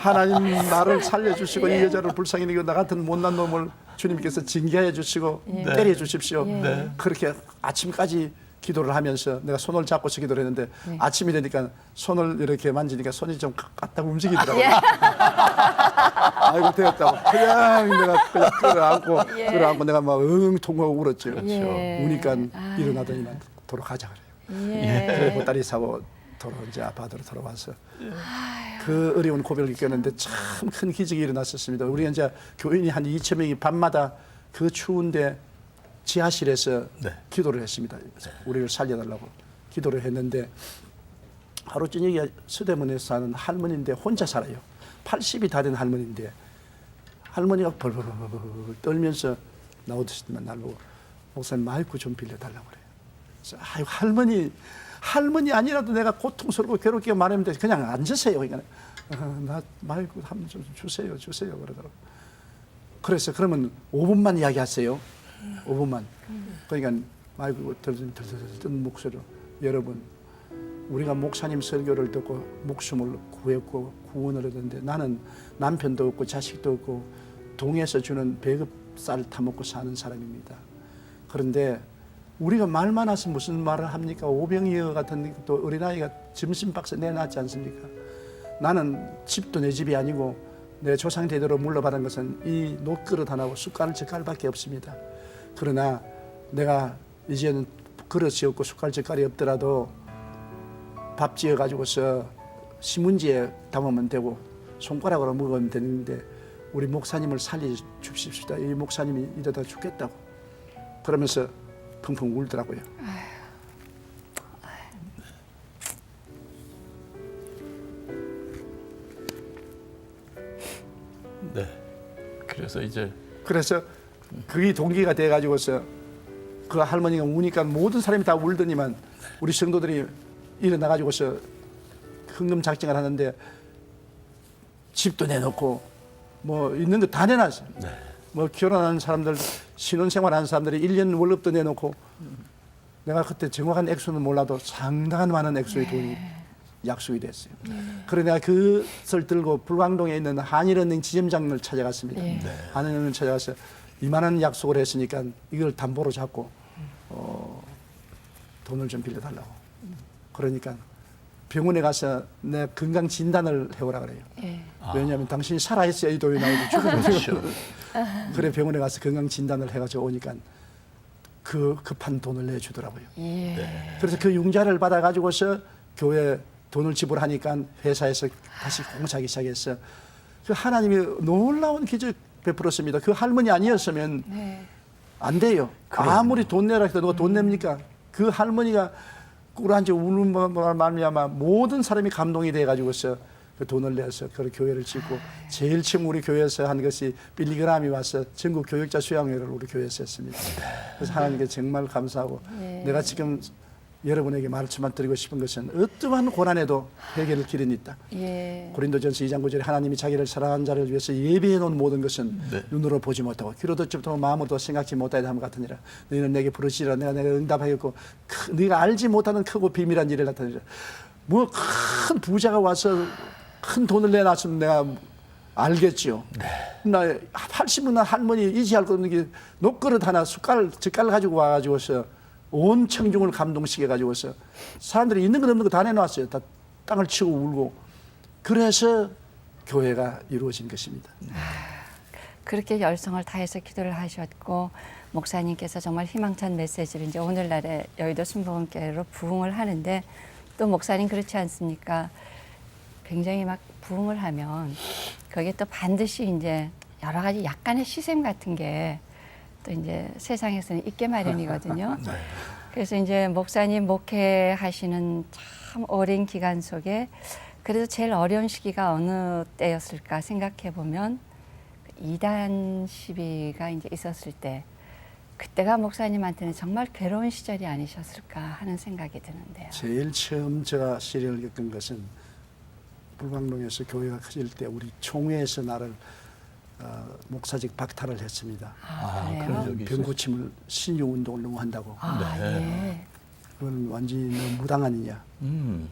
하나님 나를 살려주시고 이 여자를 불쌍히 여기고 나 같은 못난 놈을 주님께서 징계해 주시고 때려 주십시오. 그렇게 아침까지 기도를 하면서 내가 손을 잡고서 기도를 했는데 아침이 되니까 손을 이렇게 만지니까 손이 좀 까딱 움직이더라고요. 아이고 되었다고 그냥 내가 그냥 끌어안고 내가 막 통하고 울었죠. 우니까 일어나더니만 돌아가자 그래요. 그래 보따리 사고 이제 아파트로 돌아와서 그 어려운 고백을 겪었는데 참 큰 기적이 일어났었습니다. 우리가 이제 교인이 한 2,000명이 밤마다 그 추운데 지하실에서 기도를 했습니다. 우리를 살려달라고 기도를 했는데 하루 저녁에 서대문에 사는 할머니인데 혼자 살아요. 80이 다 된 할머니인데 할머니가 벌벌 떨면서 나오더니만 날 보고 목사님 마이크 좀 빌려달라고 그래요. 그래서 아유 할머니 아니라도 내가 고통스럽고 괴롭게 말하면 돼. 그냥 앉으세요. 그러니까 나 마이크 한번 좀 주세요 그러더라고. 그래서 그러면 5분만 이야기하세요. 5분만. 그러니까 마이크 뜬 목소리로 여러분 우리가 목사님 설교를 듣고 목숨을 구했고 구원을 얻었는데 나는 남편도 없고 자식도 없고 동에서 주는 배급쌀 타먹고 사는 사람입니다. 그런데 우리가 말 많아서 무슨 말을 합니까? 오병이어 같은 또 어린아이가 점심박스 내놨지 않습니까? 나는 집도 내 집이 아니고 내 조상 대대로 물러받은 것은 이 녹그릇 하나고 숟갈 젓갈밖에 없습니다. 그러나 내가 이제는 그릇이 없고 숟갈 젓갈이 없더라도 밥 지어 가지고서 신문지에 담으면 되고 손가락으로 먹으면 되는데 우리 목사님을 살려 주십시다. 이 목사님이 이러다 죽겠다고 그러면서 펑펑 울더라고요. 네. 그래서 그게 동기가 돼 가지고서 그 할머니가 우니까 모든 사람이 다 울더니만 우리 성도들이 일어나 가지고서 흥금 작정을 하는데 집도 내놓고 뭐 있는 거 다 내놨어요. 뭐 결혼한 사람들 신혼생활하는 사람들이 1년 월급도 내놓고 내가 그때 정확한 액수는 몰라도 상당한 많은 액수의 돈이 약속이 됐어요. 그래서 내가 그것을 들고 불광동에 있는 한일은행 지점장을 찾아갔습니다. 한일은행을 찾아가서 이만한 약속을 했으니까 이걸 담보로 잡고 돈을 좀 빌려달라고. 그러니까 병원에 가서 내 건강 진단을 해오라 그래요. 왜냐하면 당신이 살아있어야 이 돈이 나오고 죽으면 그래 병원에 가서 건강 진단을 해가지고 오니까 그 급한 돈을 내주더라고요. 그래서 그 융자를 받아가지고서 교회 돈을 지불하니까 회사에서 다시 공사하기 시작했어. 그 하나님이 놀라운 기적 베풀었습니다. 그 할머니 아니었으면 안 돼요. 아무리 돈 내라 해도 누가 돈 냅니까? 그 할머니가 꿀한지 우는 말미암아 모든 사람이 감동이 돼가지고서 그 돈을 내서 그 교회를 짓고 제일 처음 우리 교회에서 한 것이 빌리그람이 와서 전국 교육자 수양회를 우리 교회에서 했습니다. 그래서 하나님께 정말 감사하고 내가 지금 여러분에게 말씀만 드리고 싶은 것은 어떠한 고난에도 해결의 길은 있다. 예. 고린도전서 2장 9절에 하나님이 자기를 사랑하는 자를 위해서 예비해 놓은 모든 것은 눈으로 보지 못하고 귀로 듣지 못하고 마음으로도 생각지 못하여 함 같으니라. 너희는 내게 부르시리라 내가 응답하겠고 네가 알지 못하는 크고 비밀한 일을 나타내리라. 뭐 큰 부자가 와서 큰 돈을 내놨으면 내가 알겠죠. 나 80은 할머니 이지할 것 없는 게 녹그릇 하나 젓갈 가지고 와가지고서 온 청중을 감동시켜 가지고서 사람들이 있는 것 없는 거 다 내놓았어요. 다 땅을 치고 울고. 그래서 교회가 이루어진 것입니다. 그렇게 열성을 다해서 기도를 하셨고 목사님께서 정말 희망찬 메시지를 이제 오늘날의 여의도 순복음교회로 부흥을 하는데 또 목사님 그렇지 않습니까? 굉장히 막 부흥을 하면 거기에 또 반드시 이제 여러 가지 약간의 시샘 같은 게 또 이제 세상에서는 있게 마련이거든요. 그래서 이제 목사님 목회하시는 참 오랜 기간 속에 그래도 제일 어려운 시기가 어느 때였을까 생각해 보면 이단 시비가 이제 있었을 때 그때가 목사님한테는 정말 괴로운 시절이 아니셨을까 하는 생각이 드는데요. 제일 처음 제가 시련을 겪은 것은 불광동에서 교회가 커질 때 우리 총회에서 나를 목사직 박탈을 했습니다. 그래요? 적이 병고침을 신유운동을 너무 한다고. 예. 그건 완전히 너무 무당 아니냐.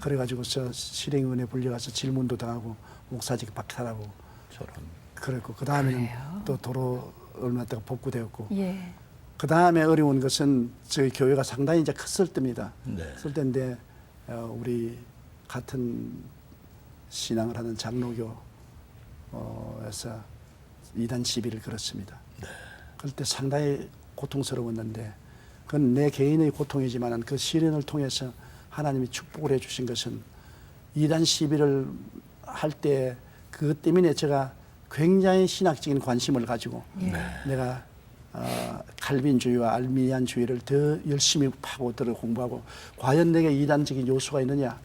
그래가지고서 실행위원회 불려가서 질문도 당하고 목사직 박탈하고 저런. 그랬고 그 다음에는 그래요? 또 도로 얼마 있다가 복구되었고 예. 그 다음에 어려운 것은 저희 교회가 상당히 이제 컸을 때입니다. 네. 컸을 때인데 우리 같은 신앙을 하는 장로교에서 이단 시비를 걸었습니다. 그럴 때 상당히 고통스러웠는데 그건 내 개인의 고통이지만 그 시련을 통해서 하나님이 축복을 해주신 것은 이단 시비를 할 때 그것 때문에 제가 굉장히 신학적인 관심을 가지고 내가 칼빈주의와 알미니안주의를 더 열심히 파고들어 공부하고 과연 내게 이단적인 요소가 있느냐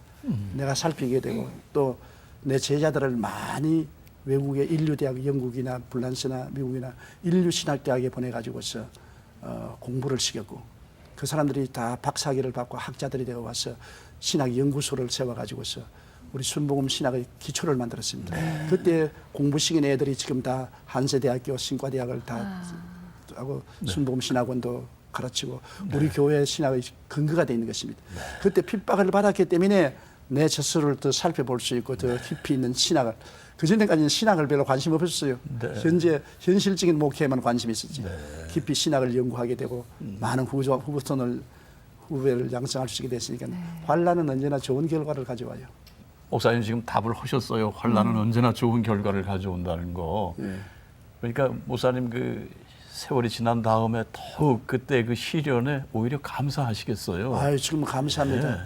내가 살피게 되고 또 내 제자들을 많이 외국의 인류대학 영국이나 불란스나 미국이나 인류신학대학에 보내가지고서 공부를 시켰고 그 사람들이 다 박사학위를 받고 학자들이 되어 와서 신학연구소를 세워가지고서 우리 순복음 신학의 기초를 만들었습니다. 그때 공부시킨 애들이 지금 다 한세대학교 신과대학을 다 하고 순복음 신학원도 가르치고 우리 교회 신학의 근거가 되어 있는 것입니다. 그때 핍박을 받았기 때문에 내 스스로를 더 살펴볼 수 있고 더 깊이 있는 신학을 그전에까지는 신학을 별로 관심 없었어요. 현실적인 목회에만 관심이 있었지. 깊이 신학을 연구하게 되고 많은 후배를 양성할 수 있게 됐으니까 환란은 언제나 좋은 결과를 가져와요. 목사님 지금 답을 하셨어요. 환란은 언제나 좋은 결과를 가져온다는 거. 그러니까 목사님 그 세월이 지난 다음에 더욱 그때 그 시련에 오히려 감사하시겠어요. 아유, 지금 감사합니다.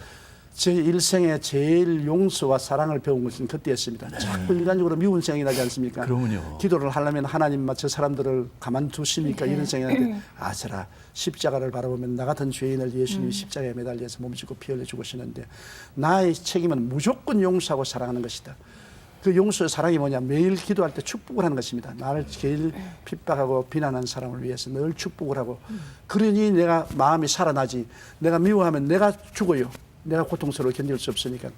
제 일생에 제일 용서와 사랑을 배운 것은 그때였습니다. 자꾸 인간적으로 미운 생각이 나지 않습니까? 그러면요. 기도를 하려면 하나님 저 사람들을 가만두십니까? 이런 생각이 나는데 아서라 십자가를 바라보면 나 같은 죄인을 예수님이 십자가에 매달려서 몸짓고 피 흘려 죽으시는데 나의 책임은 무조건 용서하고 사랑하는 것이다. 그 용서의 사랑이 뭐냐? 매일 기도할 때 축복을 하는 것입니다. 나를 제일 핍박하고 비난한 사람을 위해서 늘 축복을 하고 그러니 내가 마음이 살아나지. 내가 미워하면 내가 죽어요. 내가 고통스러워 견딜 수 없으니까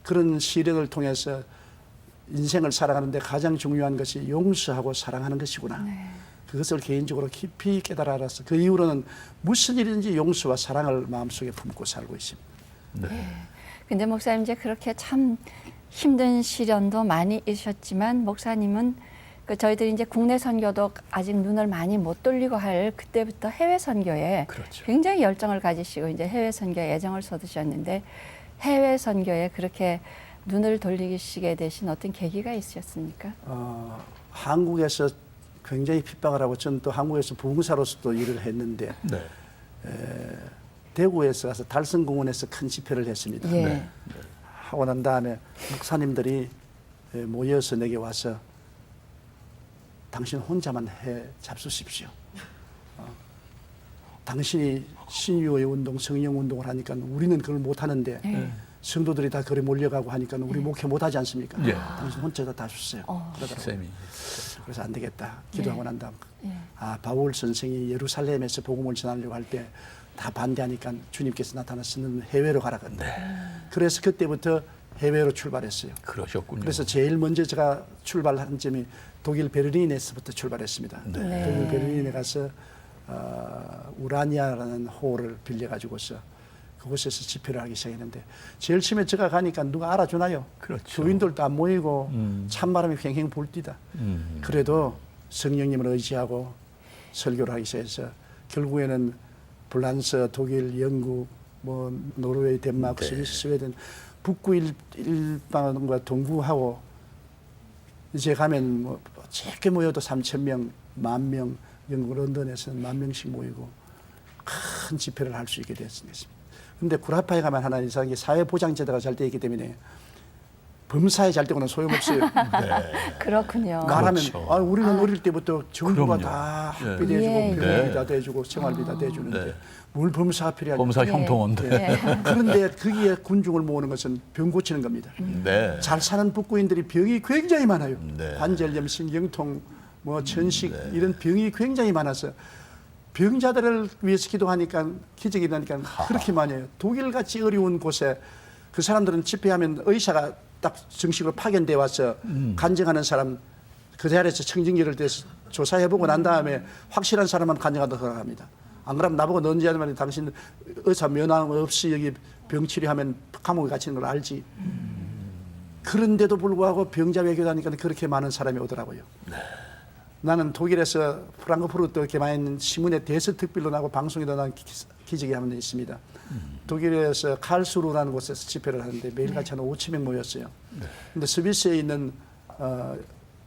그런 시련을 통해서 인생을 살아가는데 가장 중요한 것이 용서하고 사랑하는 것이구나. 그것을 개인적으로 깊이 깨달아 알았어. 그 이후로는 무슨 일인지 용서와 사랑을 마음속에 품고 살고 있습니다. 근데 목사님 이제 그렇게 참 힘든 시련도 많이 있으셨지만 목사님은 그 저희들이 이제 국내 선교도 아직 눈을 많이 못 돌리고 할 그때부터 해외 선교에 그렇죠. 굉장히 열정을 가지시고 이제 해외 선교에 애정을 쏟으셨는데 해외 선교에 그렇게 눈을 돌리시게 되신 어떤 계기가 있으셨습니까? 한국에서 굉장히 핍박을 하고 저는 또 한국에서 부흥사로서도 일을 했는데 대구에서 가서 달성공원에서 큰 집회를 했습니다. 예. 하고 난 다음에 목사님들이 모여서 내게 와서 당신 혼자만 해 잡수십시오. 당신이 신유의 운동, 성령 운동을 하니까 우리는 그걸 못 하는데 성도들이 다 거리 몰려가고 하니까 우리 목회 못하지 않습니까? 예. 당신 혼자 다 주세요. 그러더라고요. 쌤이 그래서 안 되겠다. 기도하고 난 다음 예. 바울 선생이 예루살렘에서 복음을 전하려고 할 때 다 반대하니까 주님께서 나타나서는 해외로 가라거든요. 그래서 그때부터 해외로 출발했어요. 그러셨군요. 그래서 제일 먼저 제가 출발한 점이 독일 베를린에서부터 출발했습니다. 네. 독일 베를린에 가서 우라니아라는 호를 빌려가지고서 그곳에서 집회를 하기 시작했는데 제일 처음에 제가 가니까 누가 알아주나요? 그렇죠. 교인들도 안 모이고 찬바람이 횡행 불뛰다. 그래도 성령님을 의지하고 설교를 하기 시작해서 결국에는 프랑스, 독일, 영국, 뭐 노르웨이, 덴마크, 스위스, 스웨덴 북구 일방과 동구하고 이제 가면 뭐 적게 모여도 3,000명, 10,000명, 영국 런던에서는 10,000명씩 모이고 큰 집회를 할 수 있게 됐습니다. 그런데 구라파에 가면 하나 이상하게 사회보장제도가 잘 되어 있기 때문에 범사에 잘 되고는 소용없어요. 그렇군요. 말하면 그렇죠. 우리는 어릴 때부터 정부가 그럼요. 다 예. 학비도 해주고 예, 병원비 예. 다 대주고 생활비 다 대주는데 네. 뭘 범사가 필요하냐. 범사 형통원데. 예. 그런데 거기에 군중을 모으는 것은 병 고치는 겁니다. 네. 잘 사는 북구인들이 병이 굉장히 많아요. 네. 관절염, 신경통, 뭐 천식 이런 병이 굉장히 많아서 병자들을 위해서 기도하니까 기적이 나니까 그렇게 많이 해요. 독일같이 어려운 곳에 그 사람들은 집회하면 의사가 딱 정식으로 파견돼 와서 간증하는 사람 그 자리에서 청진기를 대서 조사해보고 난 다음에 확실한 사람만 간증하도록 합니다. 안 그러면 나보고 너 언제 하면 당신 의사 면허 없이 여기 병 치료하면 감옥에 갇히는 걸 알지. 그런데도 불구하고 병자 외교다니까 그렇게 많은 사람이 오더라고요. 나는 독일에서 프랑크푸르트 개마인 신문에 대서특필로 나고 방송에도 난 기적이 한 번 있습니다. 독일에서 칼스루라는 곳에서 집회를 하는데 매일같이 한 5,000명 모였어요. 그런데 스위스에 있는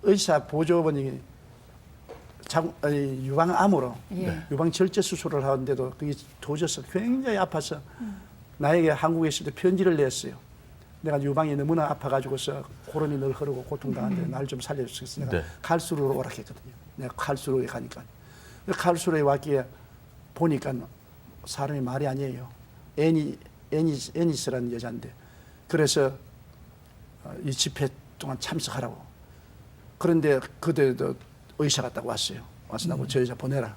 의사 보조원이 유방암으로 예. 유방 절제 수술을 하는데도 그게 도져서 굉장히 아파서 나에게 한국에 있을 때 편지를 냈어요. 내가 유방이 너무나 아파가지고서 고름이 늘 흐르고 고통당하는데 날 좀 살려주겠어. 내가 네. 칼수루로 오락했거든요. 내가 칼수루에 가니까. 칼수루에 왔기에 보니까 사람이 말이 아니에요. 애니스라는 여자인데. 그래서 이 집회 동안 참석하라고. 그런데 그때도 의사가 딱 왔어요. 와서 나보고 저 여자 보내라.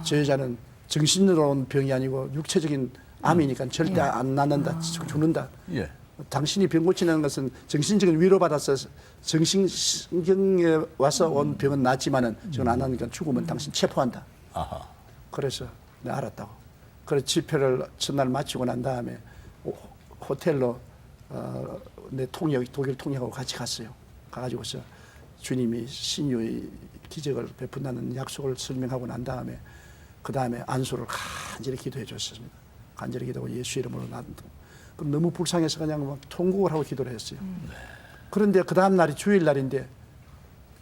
저 여자는 정신으로 온 병이 아니고 육체적인 암이니까 절대 안 낫는다. 죽는다. 예. 당신이 병 고치는 것은 정신적인 위로받아서 정신경에 와서 온 병은 낫지만은 저건 안 하니까 죽으면 당신 체포한다. 아하. 그래서 내가 알았다고. 그래서 집회를 첫날 마치고 난 다음에 호텔로 내 독일 통역하고 같이 갔어요. 가가지고서 주님이 신유의 기적을 베푼다는 약속을 설명하고 난 다음에 그 다음에 안수를 간절히 기도해 줬습니다. 간절히 기도하고 예수 이름으로 그럼 너무 불쌍해서 그냥 막 통곡을 하고 기도를 했어요. 그런데 그 다음 날이 주일 날인데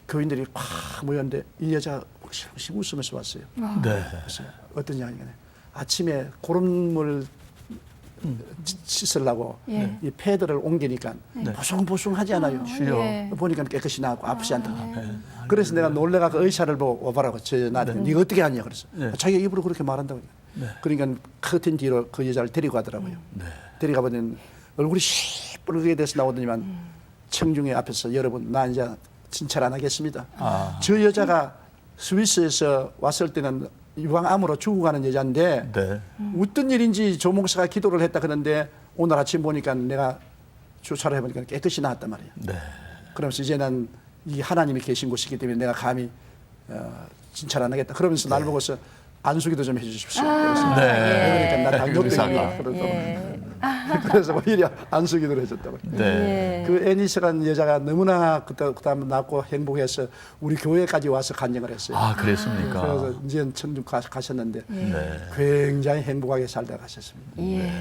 교인들이 꽉 모였는데 이 여자 혹시 웃으면서 왔어요. 네. 그래서 어떤 이야기가 아침에 고름물 씻으려고 예. 이 패드를 옮기니까 보송보송하지 않아요. 예. 보니까 깨끗이 나고 아프지 않다. 그래서 내가 놀래가 그 의사를 보고 와봐라고 저 나를 네가 어떻게 하냐 그래서 자기가 입으로 그렇게 말한다고. 그러니까 커튼 뒤로 그 여자를 데리고 가더라고요. 데리고 가보니 얼굴이 시뻘게 돼서 나오더니만 청중의 앞에서 여러분 나 이제 진찰 안 하겠습니다. 저 여자가 스위스에서 왔을 때는 유방암으로 죽어가는 여자인데 네. 어떤 일인지 조 목사가 기도를 했다 그러는데 오늘 아침 보니까 내가 주사를 해보니까 깨끗이 나았단 말이에요. 네. 그러면서 이제 난 이 하나님이 계신 곳이기 때문에 내가 감히 진찰 안 하겠다. 그러면서 날 보고서 안수기도 좀 해주십시오. 그래서 네. 그러니까 나 당뇨병이야. 의사가. 그래서 오히려 안수기도를 해줬다고. 네. 그 애니스라는 여자가 너무나 그다음 낳고 행복해서 우리 교회까지 와서 간증을 했어요. 아, 그랬습니까? 그래서 이제 천주 가셨는데 네. 굉장히 행복하게 살다 가셨습니다. 예.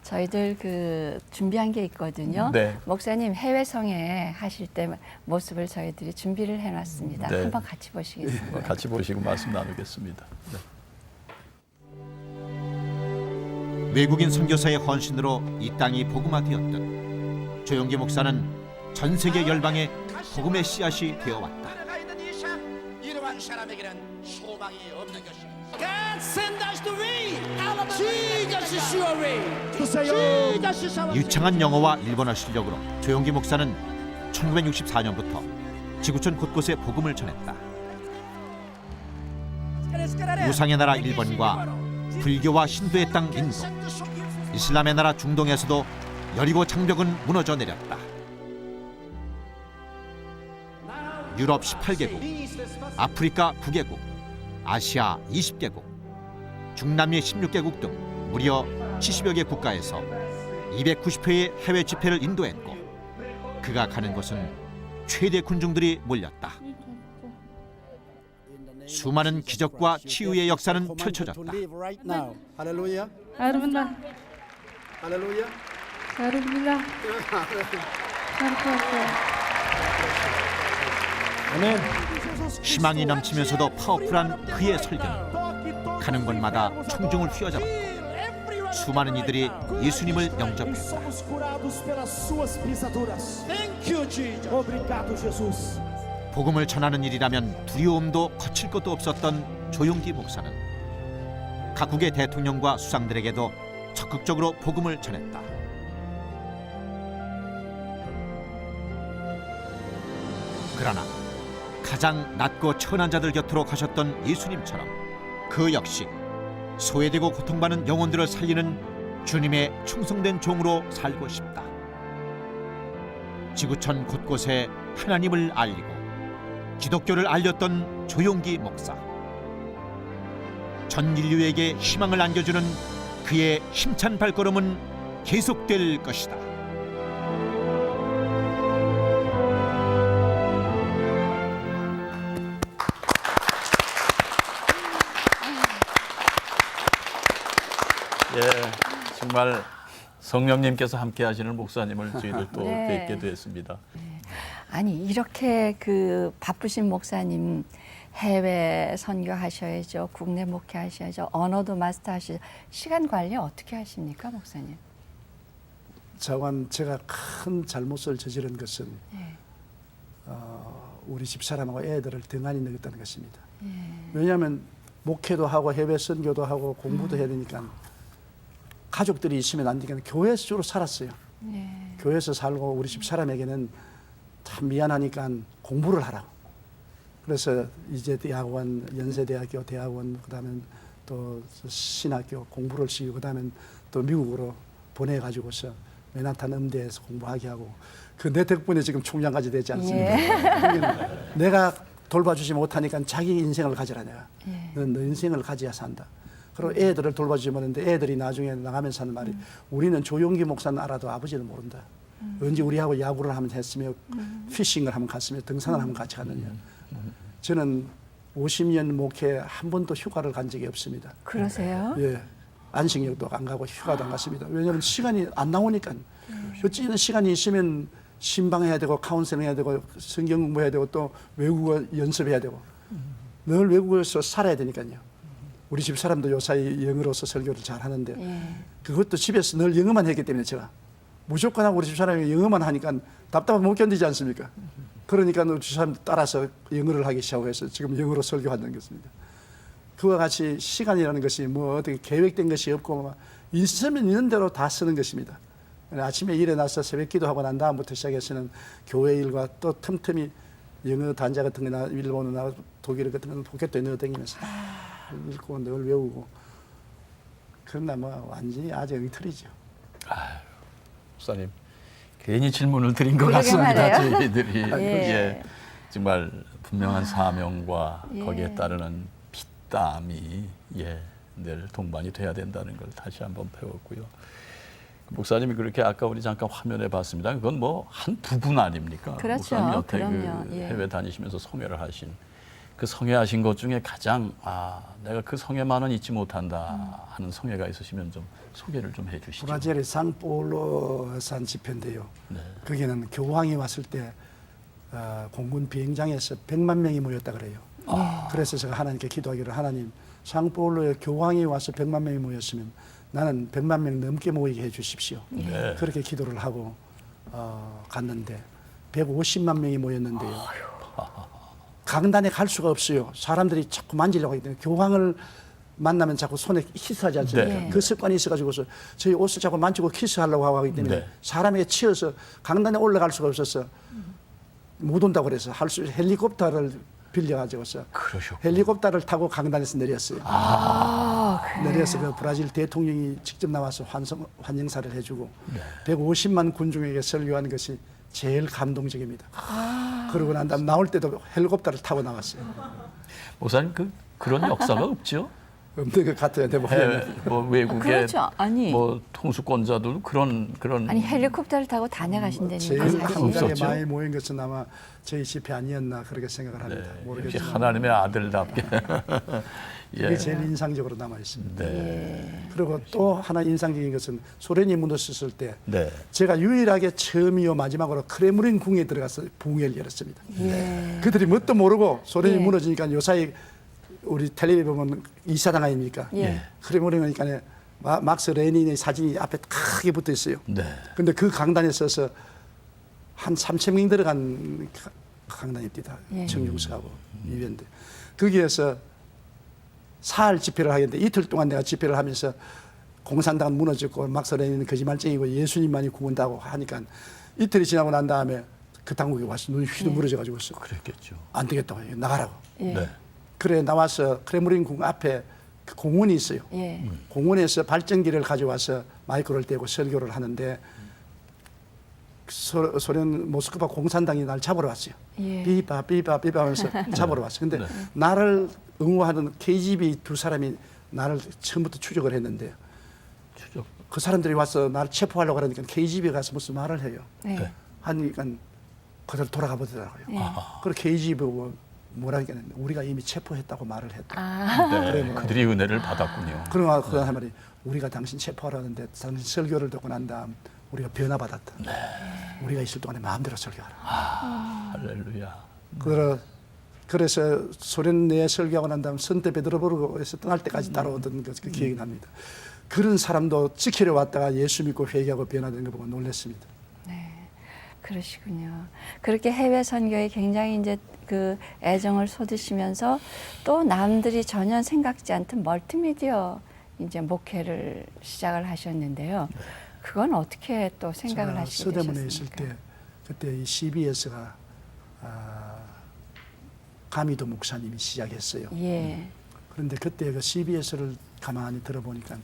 저희들 그 준비한 게 있거든요. 네. 목사님 해외 성회 하실 때 모습을 저희들이 준비를 해놨습니다. 네. 한번 같이 보시겠습니다. 같이 보시고 말씀 나누겠습니다. 네. 외국인 선교사의 헌신으로 이 땅이 복음화되었듯 조영기 목사는 전 세계 열방에 복음의 씨앗이 되어왔다. 들어가 있는 이상 이러한 사람에게는 소망이 없는 것입니다. God send us the rain. Jesus is your rain. Jesus is our 유창한 영어와 일본어 실력으로 조용기 목사는 1964년부터 지구촌 곳곳에 복음을 전했다. 우상의 나라 일본과 불교와 신도의 땅 인도, 이슬람의 나라 중동에서도 여리고 장벽은 무너져 내렸다. 유럽 18개국, 아프리카 9개국, 아시아 20개국, 중남미 16개국 등 무려 70여 개 국가에서 290회의 해외 집회를 인도했고, 그가 가는 곳은 최대 군중들이 몰렸다. 수많은 기적과 치유의 역사는 펼쳐졌다. 할렐루야. Alhamdulillah. 할렐루야. Alhamdulillah. 희망이 넘치면서도 파워풀한 그의 설교는 가는 곳마다 청중을 휘어잡았고 수많은 이들이 예수님을 영접했다. Somos curados pelas suas pisaduras. Thank you, Jesus. Obrigado, Jesus. 복음을 전하는 일이라면 두려움도 거칠 것도 없었던 조용기 목사는 각국의 대통령과 수상들에게도 적극적으로 복음을 전했다. 그러나 가장 낮고 천한 자들 곁으로 가셨던 예수님처럼 그 역시 소외되고 고통받는 영혼들을 살리는 주님의 충성된 종으로 살고 싶다. 지구촌 곳곳에 하나님을 알리고 기독교를 알렸던 조용기 목사. 전 인류에게 희망을 안겨주는 그의 힘찬 발걸음은 계속될 것이다. 예, 정말 성령님께서 함께하시는 목사님을 저희들 또 네. 뵙게 됐습니다. 아니 이렇게 그 바쁘신 목사님 해외 선교하셔야죠, 국내 목회하셔야죠, 언어도 마스터하셔야죠. 시간 관리 어떻게 하십니까, 목사님? 저건 제가 큰 잘못을 저지른 것은 네. 우리 집사람하고 애들을 등한히 넣었다는 것입니다. 왜냐하면 목회도 하고 해외 선교도 하고 공부도 해야 되니까 가족들이 있으면 안 되니까 교회에서 주로 살았어요. 네. 교회에서 살고 우리 집사람에게는 참 미안하니까 공부를 하라고. 그래서 이제 대학원, 연세대학교 대학원, 그다음에 또 신학교 공부를 시키고 그다음에 또 미국으로 보내가지고서 맨하탄 음대에서 공부하게 하고 그 내 덕분에 지금 총장까지 되지 않습니까? 그러니까 내가 돌봐주지 못하니까 자기 인생을 가지라 내가. 너는 너 인생을 가져야 산다. 그리고 애들을 돌봐주지 못하는데 애들이 나중에 나가면서 하는 말이 우리는 조용기 목사는 알아도 아버지를 모른다. 언제 우리하고 야구를 한번 했으며 피싱을 한번 갔으며 등산을 한번 같이 갔느냐. 저는 50년 목회 한 번도 휴가를 간 적이 없습니다. 그러세요? 예, 안식년도 안 가고 휴가도 안 갔습니다. 왜냐하면 시간이 안 나오니까. 어찌는 시간이 있으면 신방해야 되고 카운셀링 해야 되고 성경 공부해야 되고 또 외국어 연습해야 되고 늘 외국어에서 살아야 되니까요. 우리 집 사람도 요사이 영어로서 설교를 잘 하는데 그것도 집에서 늘 영어만 했기 때문에 제가 무조건 하고 우리 집 사람이 영어만 하니까 답답하면 못 견디지 않습니까? 그러니까 우리 집 사람 따라서 영어를 하기 시작해서 지금 영어로 설교하는 것입니다. 그와 같이 시간이라는 것이 뭐 어떻게 계획된 것이 없고 있으면 있는 대로 다 쓰는 것입니다. 아침에 일어나서 새벽 기도하고 난 다음부터 시작해서는 교회 일과 또 틈틈이 영어 단자 같은 거나 일본어나 독일어 같은 거는 포켓도에 넣어다니면서 읽고 늘 외우고 그러나 뭐 완전히 아주 엉터리죠. 목사님 괜히 질문을 드린 것 그러게 같습니다. 말해요. 저희들이 예. 예, 정말 분명한 사명과 예. 거기에 따르는 피땀이 늘 동반이 돼야 된다는 걸 다시 한번 배웠고요. 목사님이 그렇게 아까 우리 잠깐 화면에 봤습니다. 그건 뭐 한 부분 아닙니까? 그렇죠. 목사님 여태 그럼요. 그 예. 해외 다니시면서 성회를 하신 그 성회하신 것 중에 가장 내가 그 성회만은 잊지 못한다 하는 성회가 있으시면 좀 소개를 좀 해주시죠. 브라질의 상파울로산 집회인데요. 네. 거기는 교황이 왔을 때 공군 비행장에서 100만 명이 모였다 그래요. 그래서 제가 하나님께 기도하기를 하나님 상파울로에 교황이 와서 100만 명이 모였으면 나는 100만 명 넘게 모이게 해 주십시오. 네. 그렇게 기도를 하고 갔는데 150만 명이 모였는데요. 강단에 갈 수가 없어요. 사람들이 자꾸 만지려고 하기 때문에 교황을 만나면 자꾸 손에 키스하지 않습니까? 네. 그 습관이 있어가지고서 저희 옷을 자꾸 만지고 키스하려고 하기 때문에 네. 사람에게 치여서 강단에 올라갈 수가 없어서 못 온다고 그래서 헬리콥터를 빌려가지고서 그러셨구나. 헬리콥터를 타고 강단에서 내렸어요. 내려서 그 브라질 대통령이 직접 나와서 환영사를 해주고 150만 군중에게 설교한 것이 제일 감동적입니다. 그러고 난 다음 나올 때도 헬리콥터를 타고 나왔어요. 목사님 그런 역사가 없죠? 없는 것 같아요. 내 해외, 보기에는. 뭐 외국의 그렇죠. 아니. 뭐 통수권자도 그런 아니 헬리콥터를 타고 다녀가신다니까 제일 사실. 강단에 없었죠. 많이 모인 것은 아마 저희 집회 아니었나 그렇게 생각을 합니다. 역시 모르겠지만 하나님의 아들답게. 그게 제일 인상적으로 남아 있습니다. 네. 그리고 또 하나 인상적인 것은 소련이 무너졌을 때 네. 제가 유일하게 처음이요 마지막으로 크레므린 궁에 들어가서 붕괴를 열었습니다. 그들이 뭣도 모르고 소련이 예. 무너지니까 요사이 우리 텔레비전 보면 이사당 아닙니까? 예. 크레므린 그러니까 막스 레닌의 사진이 앞에 크게 붙어 있어요. 네. 근데 그 강단에 서서 한 3,000명 들어간 강단입니다. 예. 정용석하고 이랬는데 거기에서 사흘 집회를 하겠는데 이틀 동안 내가 집회를 하면서 공산당은 무너졌고 막스레닌은 거짓말쟁이고 예수님만이 구원다고 하니까 이틀이 지나고 난 다음에 그 당국이 와서 눈이 휘둥 무너져가지고 그랬겠죠. 안 되겠다고 나가라고. 예. 네. 그래 나와서 크레므린 궁 앞에 그 공원이 있어요. 예. 공원에서 발전기를 가져와서 마이크를 대고 설교를 하는데 소련 모스크바 공산당이 날 잡으러 왔어요. 예. 삐빠 하면서 잡으러 왔어요. 근데 나를 응호하는 KGB 두 사람이 나를 처음부터 추적을 했는데 추적. 그 사람들이 와서 나를 체포하려고 그러니까 KGB에 가서 무슨 말을 해요. 네. 하니까 그대로 돌아가 보더라고요. 예. 그리고 KGB 보고 뭐라 하니까 우리가 이미 체포했다고 말을 했다. 아. 네. 그들이 은혜를 받았군요. 그러나 그 말이 우리가 당신 체포하라는데 당신 설교를 듣고 난 다음 우리가 변화받았다. 우리가 있을 동안에 마음대로 설교하라. 할렐루야. 그래서 소련 내에 설교하고 난 다음 선대 베드로부르크에서 떠날 때까지 따라오던 그 기억이 납니다. 그런 사람도 지키려 왔다가 예수 믿고 회개하고 변화된 거 보고 놀랐습니다. 그러시군요. 그렇게 해외 선교에 굉장히 이제 그 애정을 쏟으시면서 또 남들이 전혀 생각지 않던 멀티미디어 이제 목회를 시작을 하셨는데요. 그건 어떻게 또 생각을 제가 하시게 서대문에 되셨습니까? 있을 때 그때 이 CBS가 가미도 목사님이 시작했어요. 예. 그런데 그때 그 CBS를 가만히 들어보니까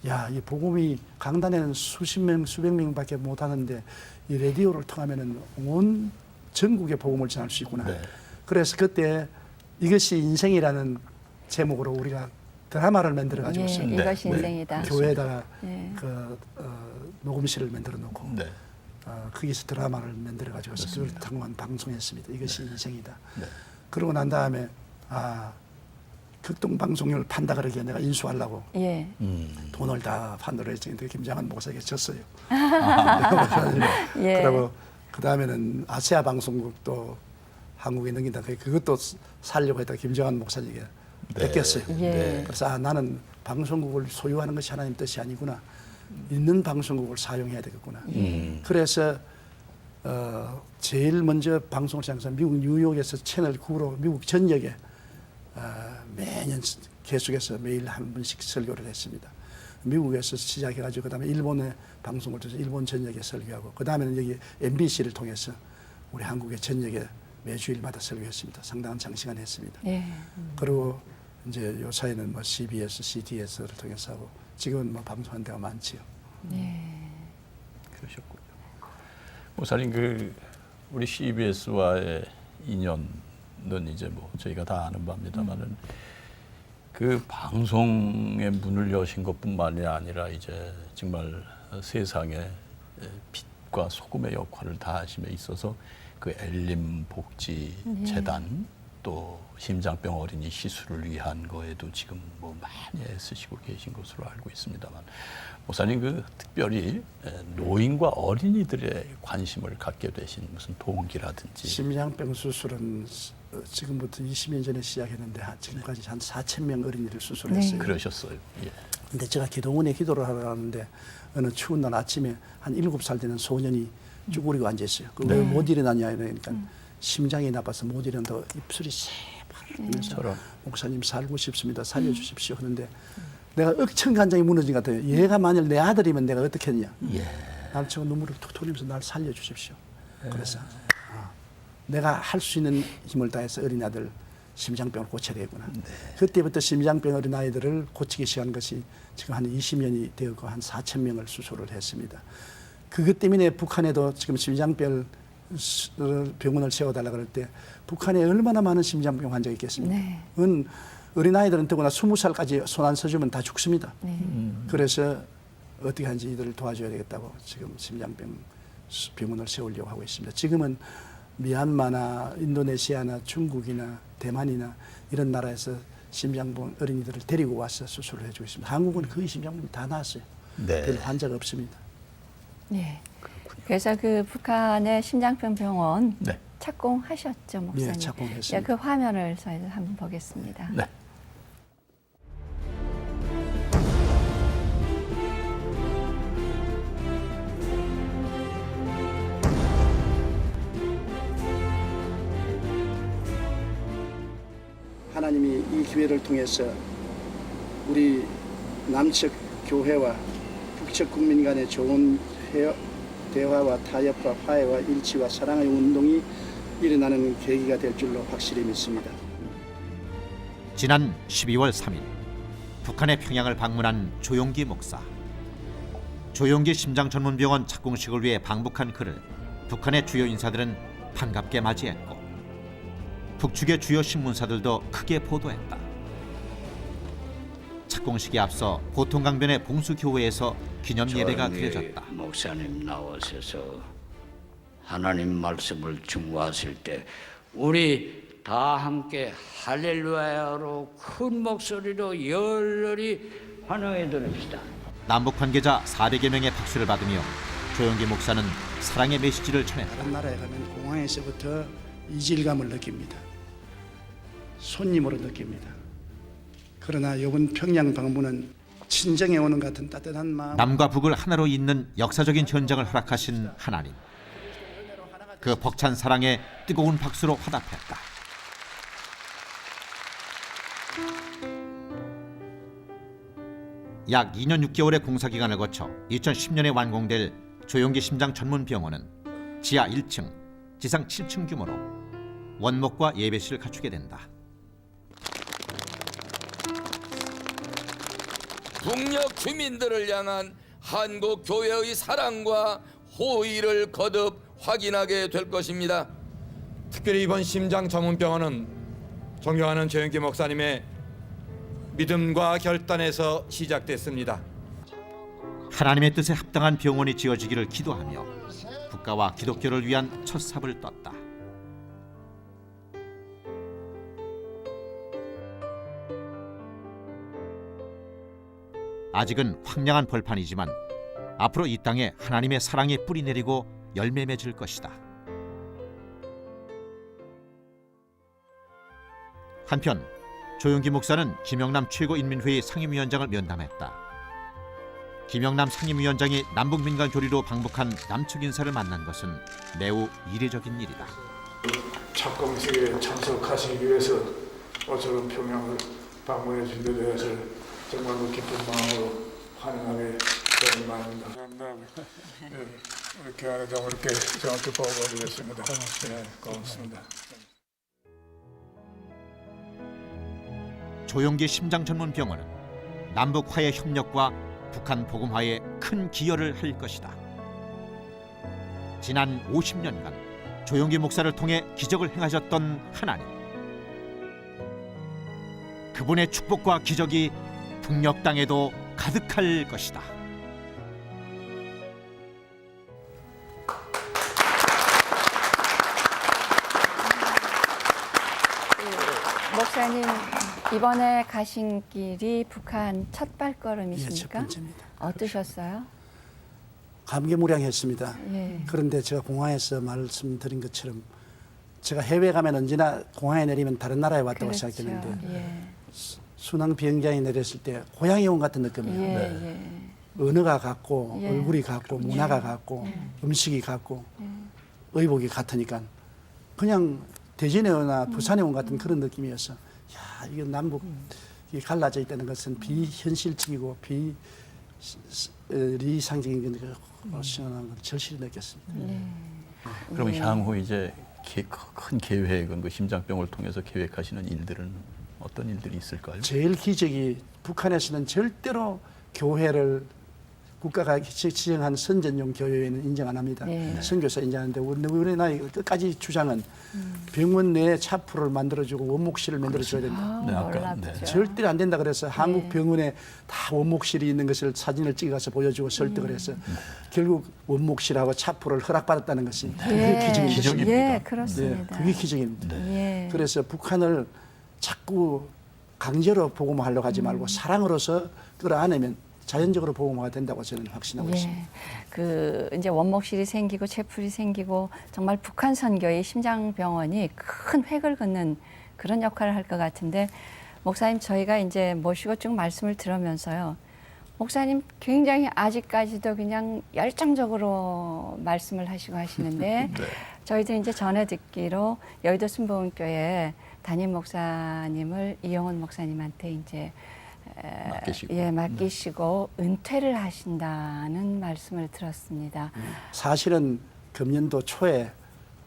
야, 이 복음이 강단에는 수십 명, 수백 명밖에 못 하는데 이 라디오를 통하면은 온 전국에 복음을 전할 수 있구나. 네. 그래서 그때 이것이 인생이라는 제목으로 우리가 드라마를 만들어 가지고 예, 있습니다. 이것이 네. 인생이다. 교회에다가 예. 녹음실을 만들어 놓고 네. 거기서 드라마를 만들어 가지고 그걸 통한 방송했습니다. 이것이 인생이다. 네. 그러고 난 다음에 극동 방송을 판다 그러기에 내가 인수하려고 예. 돈을 다 판다고 했는데 김장한 목사에게 졌어요. 예. 그리고 그 다음에는 아시아 방송국도 한국에 넘긴다. 그것도 살려고 했다가 김정한 목사님에게 뺏겼어요. 예. 그래서 나는 방송국을 소유하는 것이 하나님 뜻이 아니구나. 있는 방송국을 사용해야 되겠구나. 그래서 제일 먼저 방송을 시작해서 미국 뉴욕에서 채널 9로 미국 전역에 매년 계속해서 매일 한 번씩 설교를 했습니다. 미국에서 시작해가지고 그다음에 일본에 방송을 통해서 일본 전역에 설교하고 그다음에는 여기 MBC를 통해서 우리 한국의 전역에 매주일마다 설교했습니다. 상당한 장시간 했습니다. 예. 그리고 이제 요 사이는 뭐 CBS, CTS를 통해서 하고 지금은 뭐 방송한 데가 많지요. 그러셨군요. 목사님 우리 CBS와의 인연은 이제 뭐 저희가 다 아는 바입니다만은 그 방송의 문을 여신 것뿐만이 아니라 이제 정말 세상에 빛과 소금의 역할을 다하심에 있어서 그 엘림 복지 재단 또 심장병 어린이 시술을 위한 거에도 지금 뭐 많이 애쓰시고 계신 것으로 알고 있습니다만 목사님 특별히 노인과 어린이들의 관심을 갖게 되신 무슨 동기라든지 심장병 수술은 지금부터 20년 전에 시작했는데 지금까지 한 4,000명 어린이를 수술했어요. 그러셨어요. 예. 근데 제가 기도원에 기도를 하러 가는데 어느 추운 날 아침에 한 7살 되는 소년이 쭈그리고 앉아 있어요. 왜 못 일어나냐 이러니까 심장이 나빠서 못 일어나도 입술이 새파르면서 목사님 살고 싶습니다. 살려주십시오 하는데 내가 억천간장이 무너진 것 같아요. 얘가 만일 내 아들이면 내가 어떻게 했냐. 날 치고 눈물을 툭 흘리면서 날 살려주십시오. 그래서 내가 할 수 있는 힘을 다해서 어린아들 심장병을 고쳐야 되겠구나. 그때부터 심장병 어린아이들을 고치기 시작한 것이 지금 한 20년이 되었고 한 4,000명을 수술을 했습니다. 그것 때문에 북한에도 지금 심장병 병원을 세워달라 그럴 때 북한에 얼마나 많은 심장병 환자가 있겠습니까? 네. 어린아이들은 더구나 20살까지 손 안 써주면 다 죽습니다. 네. 그래서 어떻게 하는지 이들을 도와줘야 되겠다고 지금 심장병 병원을 세우려고 하고 있습니다. 지금은 미얀마나 인도네시아나 중국이나 대만이나 이런 나라에서 심장병 어린이들을 데리고 와서 수술을 해주고 있습니다. 한국은 거의 심장병이 다 나았어요. 별 환자가 없습니다. 네. 그래서 그 북한의 심장병 병원 네. 착공하셨죠, 목사님? 네, 착공했습니다. 예, 그 화면을 저희도 한번 보겠습니다. 네. 하나님이 이 기회를 통해서 우리 남측 교회와 북측 국민 간의 좋은 대화와 타협과 화해와 일치와 사랑의 운동이 일어나는 계기가 될 줄로 확실히 믿습니다. 지난 12월 3일 북한의 평양을 방문한 조용기 목사. 조용기 심장전문병원 착공식을 위해 방북한 그를 북한의 주요 인사들은 반갑게 맞이했고 북측의 주요 신문사들도 크게 보도했다. 착공식에 앞서 보통강변의 봉수교회에서 기념 예배가 드려졌다. 목사님 나오셔서 하나님 말씀을 증거하실 때 우리 다 함께 할렐루야로 큰 목소리로 열렬히 환호해 드립시다. 남북 관계자 400여 명의 박수를 받으며 조용기 목사는 사랑의 메시지를 전했다. 다른 나라에 가면 공항에서부터 이질감을 느낍니다. 손님으로 느낍니다. 그러나 이번 평양 방문은 친정에 오는 것 같은 따뜻한 마음. 남과 북을 하나로 잇는 역사적인 현장을 허락하신 하나님. 그 벅찬 사랑에 뜨거운 박수로 화답했다. 약 2년 6개월의 공사 기간을 거쳐 2010년에 완공될 조용기 심장 전문 병원은 지하 1층, 지상 7층 규모로 원목과 예배실을 갖추게 된다. 북녘 주민들을 향한 한국 교회의 사랑과 호의를 거듭 확인하게 될 것입니다. 특별히 이번 심장 전문병원은 존경하는 조용기 목사님의 믿음과 결단에서 시작됐습니다. 하나님의 뜻에 합당한 병원이 지어지기를 기도하며 국가와 기독교를 위한 첫 삽을 떴다. 아직은 황량한 벌판이지만 앞으로 이 땅에 하나님의 사랑이 뿌리 내리고 열매 맺을 것이다. 한편 조용기 목사는 김영남 최고인민회의 상임위원장을 면담했다. 김영남 상임위원장이 남북민간 교리로 방북한 남측 인사를 만난 것은 매우 이례적인 일이다. 착공식에 참석하시기 위해서 저런 평양을 방문해 주신 데 대해서 정말로 기쁜 마음으로 환영하게 되는 마음입니다. 감사합니다. 이렇게 안에다 이렇게 저한테 보고드리겠습니다. 네, 고맙습니다. 조용기 심장전문병원은 남북 화해 협력과 북한 복음화에 큰 기여를 할 것이다. 지난 50년간 조용기 목사를 통해 기적을 행하셨던 하나님. 그분의 축복과 기적이 북녘 땅에도 가득할 것이다. 목사님 이번에 가신 길이 북한 첫 발걸음이십니까? 예, 첫 번째입니다. 어떠셨어요? 감개무량했습니다. 예. 그런데 제가 공항에서 말씀드린 것처럼 제가 해외 가면 언제나 공항에 내리면 다른 나라에 왔다고 그렇죠. 생각했는데 예. 순항 비행장에 내렸을 때 고향에 온 같은 느낌이에요. 예, 예. 언어가 같고 예. 얼굴이 같고 문화가 같고 음식이 같고 의복이 같으니까 그냥 대전에 오나 부산에 온 같은 그런 느낌이었어. 야, 이게 남북 이 갈라져 있다는 것은 비현실적이고 비리상적인 시원한 걸 절실히 느꼈습니다. 그럼 향후 이제 큰 계획은 그 심장병을 통해서 계획하시는 일들은 어떤 일들이 있을까요? 제일 기적이 북한에서는 절대로 교회를 국가가 지정한 선전용 교회는 인정 안 합니다. 네. 선교사 인정하는데 우리나라 끝까지 주장은 병원 내에 차프를 만들어주고 원목실을 만들어줘야 된다. 네, 아까 놀랍죠. 절대로 안 된다 그래서 한국 병원에 다 원목실이 있는 것을 사진을 찍어서 보여주고 설득을 해서 결국 원목실하고 차프를 허락받았다는 것이 그게 기적입니다. 예, 그렇습니다. 그게 기적입니다. 예. 그래서 북한을 자꾸 강제로 복음화하려고 하지 말고 사랑으로서 끌어안으면 자연적으로 복음화가 된다고 저는 확신하고 있습니다. 그 이제 원목실이 생기고 채플이 생기고 정말 북한 선교의 심장병원이 큰 획을 긋는 그런 역할을 할 것 같은데 목사님 저희가 이제 모시고 쭉 말씀을 들으면서요. 목사님 굉장히 아직까지도 그냥 열정적으로 말씀을 하시고 하시는데 저희도 이제 전해 듣기로 여의도 순복음교회 담임 목사님을 이영훈 목사님한테 이제 맡기시고 은퇴를 하신다는 말씀을 들었습니다. 사실은 금년도 초에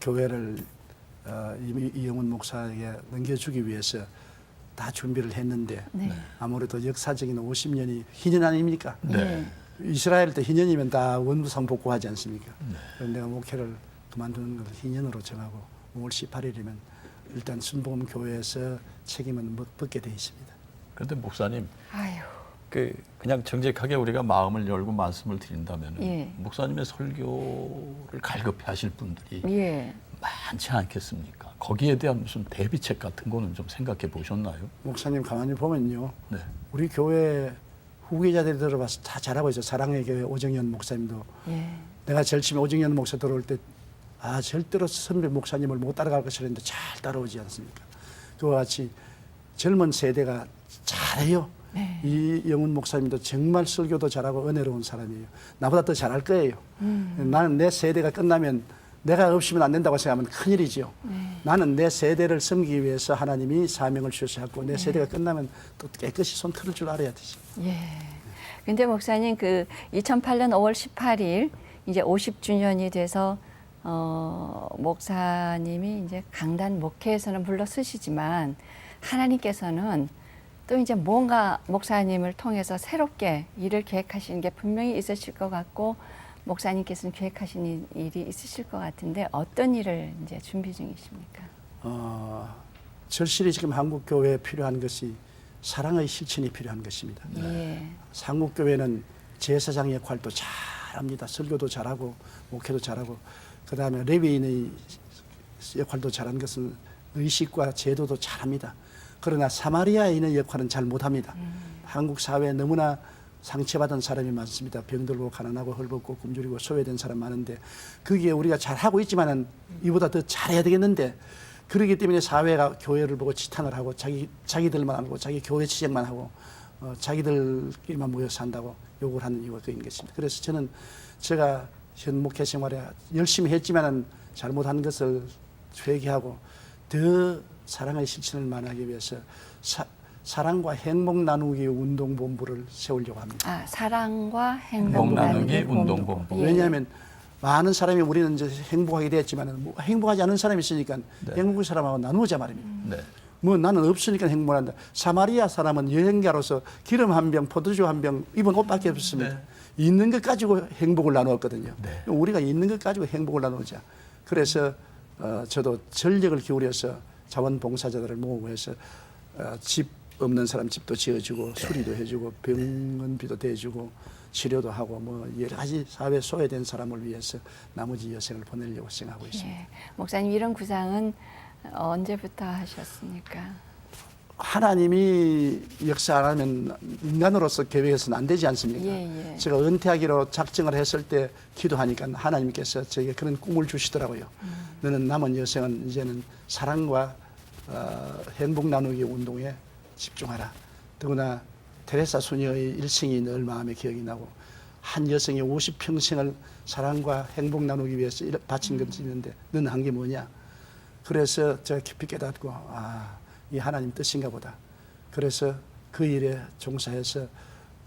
교회를 이영훈 목사에게 넘겨주기 위해서 다 준비를 했는데 아무래도 역사적인 50년이 희년 아닙니까? 이스라엘 때 희년이면 다 원부상 복구하지 않습니까? 그래서 내가 목회를 그만두는 걸 희년으로 정하고 5월 18일이면 일단 순복음교회에서 책임을 벗게 돼 있습니다. 그런데 목사님, 아유. 그냥 정직하게 우리가 마음을 열고 말씀을 드린다면 예. 목사님의 설교를 갈급해 하실 분들이 예. 많지 않겠습니까? 거기에 대한 무슨 대비책 같은 거는 좀 생각해 보셨나요? 목사님 가만히 보면요. 네. 우리 교회 후계자들이 들어봐서 다 잘하고 있어요. 사랑의 교회 오정현 목사님도. 예. 내가 제일 처음에 오정현 목사 들어올 때 절대로 선배 목사님을 못 따라갈 것을 했는데 잘 따라오지 않습니까? 그와 같이 젊은 세대가 잘해요. 이영훈 목사님도 정말 설교도 잘하고 은혜로운 사람이에요. 나보다 더 잘할 거예요. 나는 내 세대가 끝나면 내가 없으면 안 된다고 생각하면 큰일이죠. 나는 내 세대를 섬기기 위해서 하나님이 사명을 주셨고 내 세대가 끝나면 또 깨끗이 손 틀을 줄 알아야 되죠. 예. 근데 목사님 그 2008년 5월 18일 이제 50주년이 돼서 목사님이 이제 강단 목회에서는 불러 쓰시지만 하나님께서는 또 이제 뭔가 목사님을 통해서 새롭게 일을 계획하시는 게 분명히 있으실 것 같고 목사님께서는 계획하시는 일이 있으실 것 같은데 어떤 일을 이제 준비 중이십니까? 절실히 지금 한국 교회에 필요한 것이 사랑의 실천이 필요한 것입니다. 예. 한국 교회는 제사장 역할도 잘합니다. 설교도 잘하고 목회도 잘하고 그 다음에 레위인의 역할도 잘하는 것은 의식과 제도도 잘합니다. 그러나 사마리아인의 역할은 잘 못합니다. 한국 사회에 너무나 상처받은 사람이 많습니다. 병들고 가난하고 헐벗고 굶주리고 소외된 사람 많은데 거기에 우리가 잘하고 있지만은 이보다 더 잘해야 되겠는데 그렇기 때문에 사회가 교회를 보고 지탄을 하고 자기들만 하고 자기 교회 지적만 하고 자기들끼리만 모여서 한다고 욕을 하는 이유가 그인 것입니다. 그래서 저는 제가 현 목회 생활에 열심히 했지만은 잘못한 것을 회개하고 더 사랑의 실천을 만하기 위해서 사랑과 행복 나누기 운동본부를 세우려고 합니다. 사랑과 행복 나누기 나누기 운동본부. 예. 왜냐하면 많은 사람이 우리는 이제 행복하게 됐지만 행복하지 않은 사람이 있으니까 행복한 사람하고 나누자 말입니다. 네. 뭐 나는 없으니까 행복을 한다. 사마리아 사람은 여행자로서 기름 한 병, 포도주 한 병, 입은 옷밖에 없습니다. 있는 것 가지고 행복을 나누었거든요. 우리가 있는 것 가지고 행복을 나누자. 그래서 저도 전력을 기울여서 자원봉사자들을 모으고 해서 집 없는 사람 집도 지어주고 수리도 해주고 병원비도 대주고 치료도 하고 뭐 여러 가지 사회 소외된 사람을 위해서 나머지 여생을 보내려고 생각하고 있습니다. 예. 목사님 이런 구상은 언제부터 하셨습니까? 하나님이 역사 안 하면 인간으로서 계획해서는 안 되지 않습니까? 예, 예. 제가 은퇴하기로 작정을 했을 때 기도하니까 하나님께서 저에게 그런 꿈을 주시더라고요. 너는 남은 여생은 이제는 사랑과 행복 나누기 운동에 집중하라. 더구나 테레사 수녀의 일생이 늘 마음에 기억이 나고 한 여성이 50평생을 사랑과 행복 나누기 위해서 바친 것이 있는데 너는 한 게 뭐냐? 그래서 제가 깊이 깨닫고 이 하나님 뜻인가 보다. 그래서 그 일에 종사해서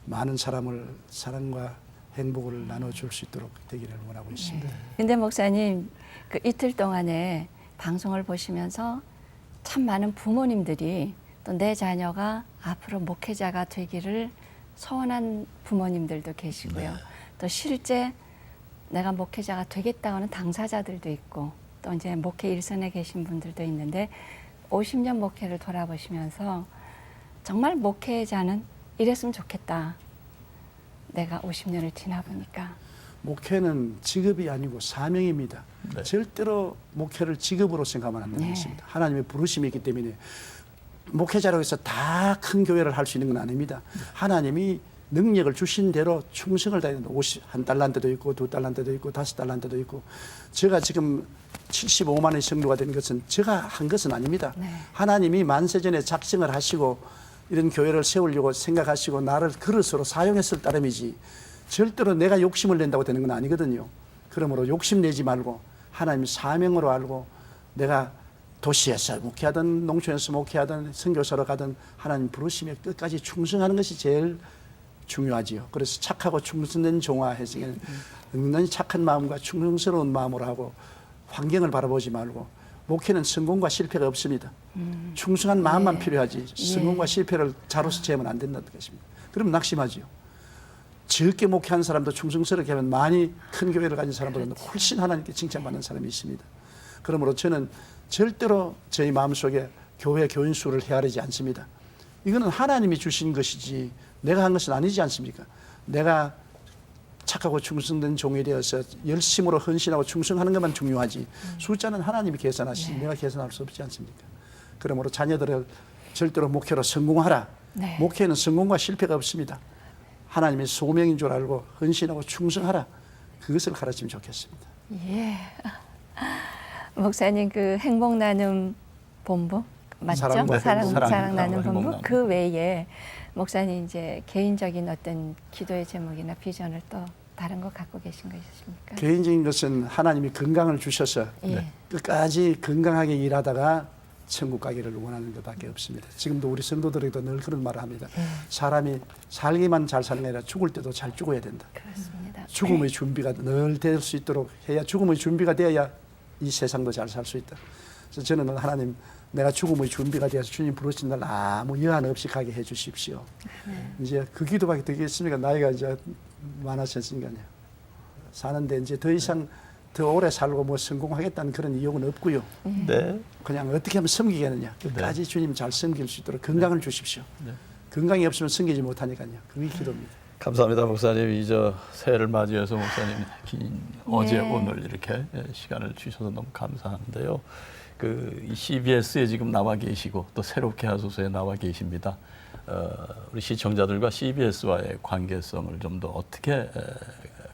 많은 사람을 사랑과 행복을 나눠줄 수 있도록 되기를 원하고 있습니다. 근데 목사님 그 이틀 동안에 방송을 보시면서 참 많은 부모님들이 또 내 자녀가 앞으로 목회자가 되기를 소원한 부모님들도 계시고요. 또 실제 내가 목회자가 되겠다고 하는 당사자들도 있고 또 이제 목회 일선에 계신 분들도 있는데 50년 목회를 돌아보시면서 정말 목회자는 이랬으면 좋겠다. 내가 50년을 지나보니까. 목회는 직업이 아니고 사명입니다. 절대로 목회를 직업으로 생각하면 안 되는 것입니다. 하나님의 부르심이 있기 때문에 목회자라고 해서 다 큰 교회를 할 수 있는 건 아닙니다. 하나님이 능력을 주신 대로 충성을 다해야 된다. 51달란트도 있고 2달란트도 있고 5달란트도 있고 제가 지금 75만의 성도가 된 것은 제가 한 것은 아닙니다. 하나님이 만세전에 작정을 하시고 이런 교회를 세우려고 생각하시고 나를 그릇으로 사용했을 따름이지 절대로 내가 욕심을 낸다고 되는 건 아니거든요. 그러므로 욕심내지 말고 하나님 사명으로 알고 내가 도시에서 목회하든 농촌에서 목회하든 선교사로 가든 하나님 부르심에 끝까지 충성하는 것이 제일 중요하지요. 그래서 착하고 충성된 종아 해석에는 은근히 착한 마음과 충성스러운 마음으로 하고 환경을 바라보지 말고 목회는 성공과 실패가 없습니다. 충성한 마음만 필요하지 성공과 실패를 자로서 재면 안 된다는 것입니다. 그럼 낙심하지요. 적게 목회한 사람도 충성스럽게 하면 많이 큰 교회를 가진 사람보다는 훨씬 하나님께 칭찬받는 사람이 있습니다. 그러므로 저는 절대로 저희 마음속에 교회 교인 수를 헤아리지 않습니다. 이거는 하나님이 주신 것이지 내가 한 것은 아니지 않습니까? 내가 착하고 충성된 종이 되어서 열심으로 헌신하고 충성하는 것만 중요하지 숫자는 하나님이 계산하시지 내가 계산할 수 없지 않습니까? 그러므로 자녀들을 절대로 목회로 성공하라. 목회는 성공과 실패가 없습니다. 하나님의 소명인 줄 알고 헌신하고 충성하라. 그것을 가르치면 좋겠습니다. 예. 목사님 그 행복 나눔 본부 맞죠? 사랑 나눔 본부 그 외에 목사님 이제 개인적인 어떤 기도의 제목이나 비전을 또 다른 거 갖고 계신 거 있으십니까? 개인적인 것은 하나님이 건강을 주셔서 끝까지 건강하게 일하다가 천국 가기를 원하는 것밖에 없습니다. 지금도 우리 성도들에게도 늘 그런 말을 합니다. 사람이 살기만 잘 사는 게 아니라 죽을 때도 잘 죽어야 된다. 그렇습니다. 죽음의 준비가 늘 될 수 있도록 해야 죽음의 준비가 되어야 이 세상도 잘 살 수 있다. 그래서 저는 하나님 내가 죽음의 준비가 되어서 주님 부르신 날 아무 여한 없이 가게 해 주십시오. 이제 그 기도밖에 되겠습니까? 나이가 이제 많아졌으니까요. 사는데 이제 더 이상 더 오래 살고 뭐 성공하겠다는 그런 의욕은 없고요. 그냥 어떻게 하면 섬기겠느냐. 끝까지 주님 잘 섬길 수 있도록 건강을 주십시오. 건강이 없으면 섬기지 못하니까요. 그게 기도입니다. 감사합니다, 목사님. 이제 새해를 맞이해서 목사님 긴 어제 오늘 이렇게 시간을 주셔서 너무 감사한데요. 그 CBS에 지금 나와 계시고 또 새롭게 하소서에 나와 계십니다. 우리 시청자들과 CBS와의 관계성을 좀 더 어떻게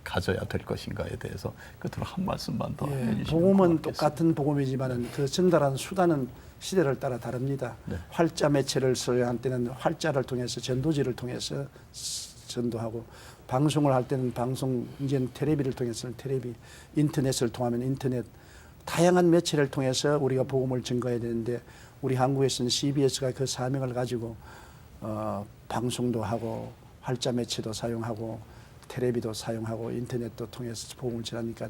가져야 될 것인가에 대해서 끝으로 한 말씀만 더 해주시면 복음은 고맙겠습니다. 똑같은 복음이지만은 그 전달하는 수단은 시대를 따라 다릅니다. 활자 매체를 소유한 때는 활자를 통해서 전도지를 통해서 전도하고 방송을 할 때는 방송 이제는 텔레비를 통해서는 텔레비, 인터넷을 통하면 인터넷 다양한 매체를 통해서 우리가 복음을 증거해야 되는데 우리 한국에서는 CBS가 그 사명을 가지고 방송도 하고 활자 매체도 사용하고 텔레비도 사용하고 인터넷도 통해서 복음을 전하니까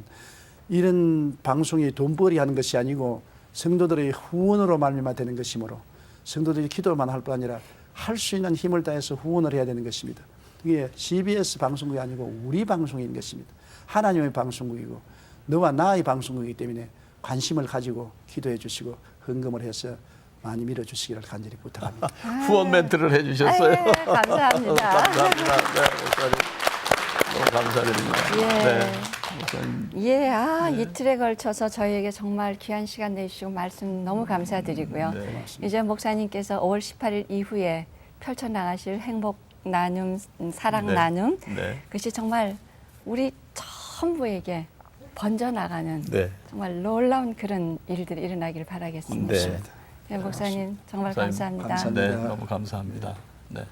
이런 방송이 돈벌이 하는 것이 아니고 성도들의 후원으로 말미암아 되는 것이므로 성도들이 기도만 할 뿐 아니라 할 수 있는 힘을 다해서 후원을 해야 되는 것입니다. 이게 CBS 방송국이 아니고 우리 방송인 것입니다. 하나님의 방송국이고 너와 나의 방송국이기 때문에 관심을 가지고 기도해 주시고 헌금을 해서 많이 밀어주시기를 간절히 부탁합니다. 후원 멘트를 해주셨어요. 감사합니다. 감사합니다. 네, 목사님. 너무 감사드립니다. 목사님. 이틀에 걸쳐서 저희에게 정말 귀한 시간 내주시고 말씀 너무 감사드리고요. 이제 목사님께서 5월 18일 이후에 펼쳐나가실 행복 나눔, 사랑 나눔 그것이 정말 우리 전부에게 번져나가는 정말 놀라운 그런 일들이 일어나기를 바라겠습니다. 네, 목사님 정말 감사합니다. 네, 너무 감사합니다. 네.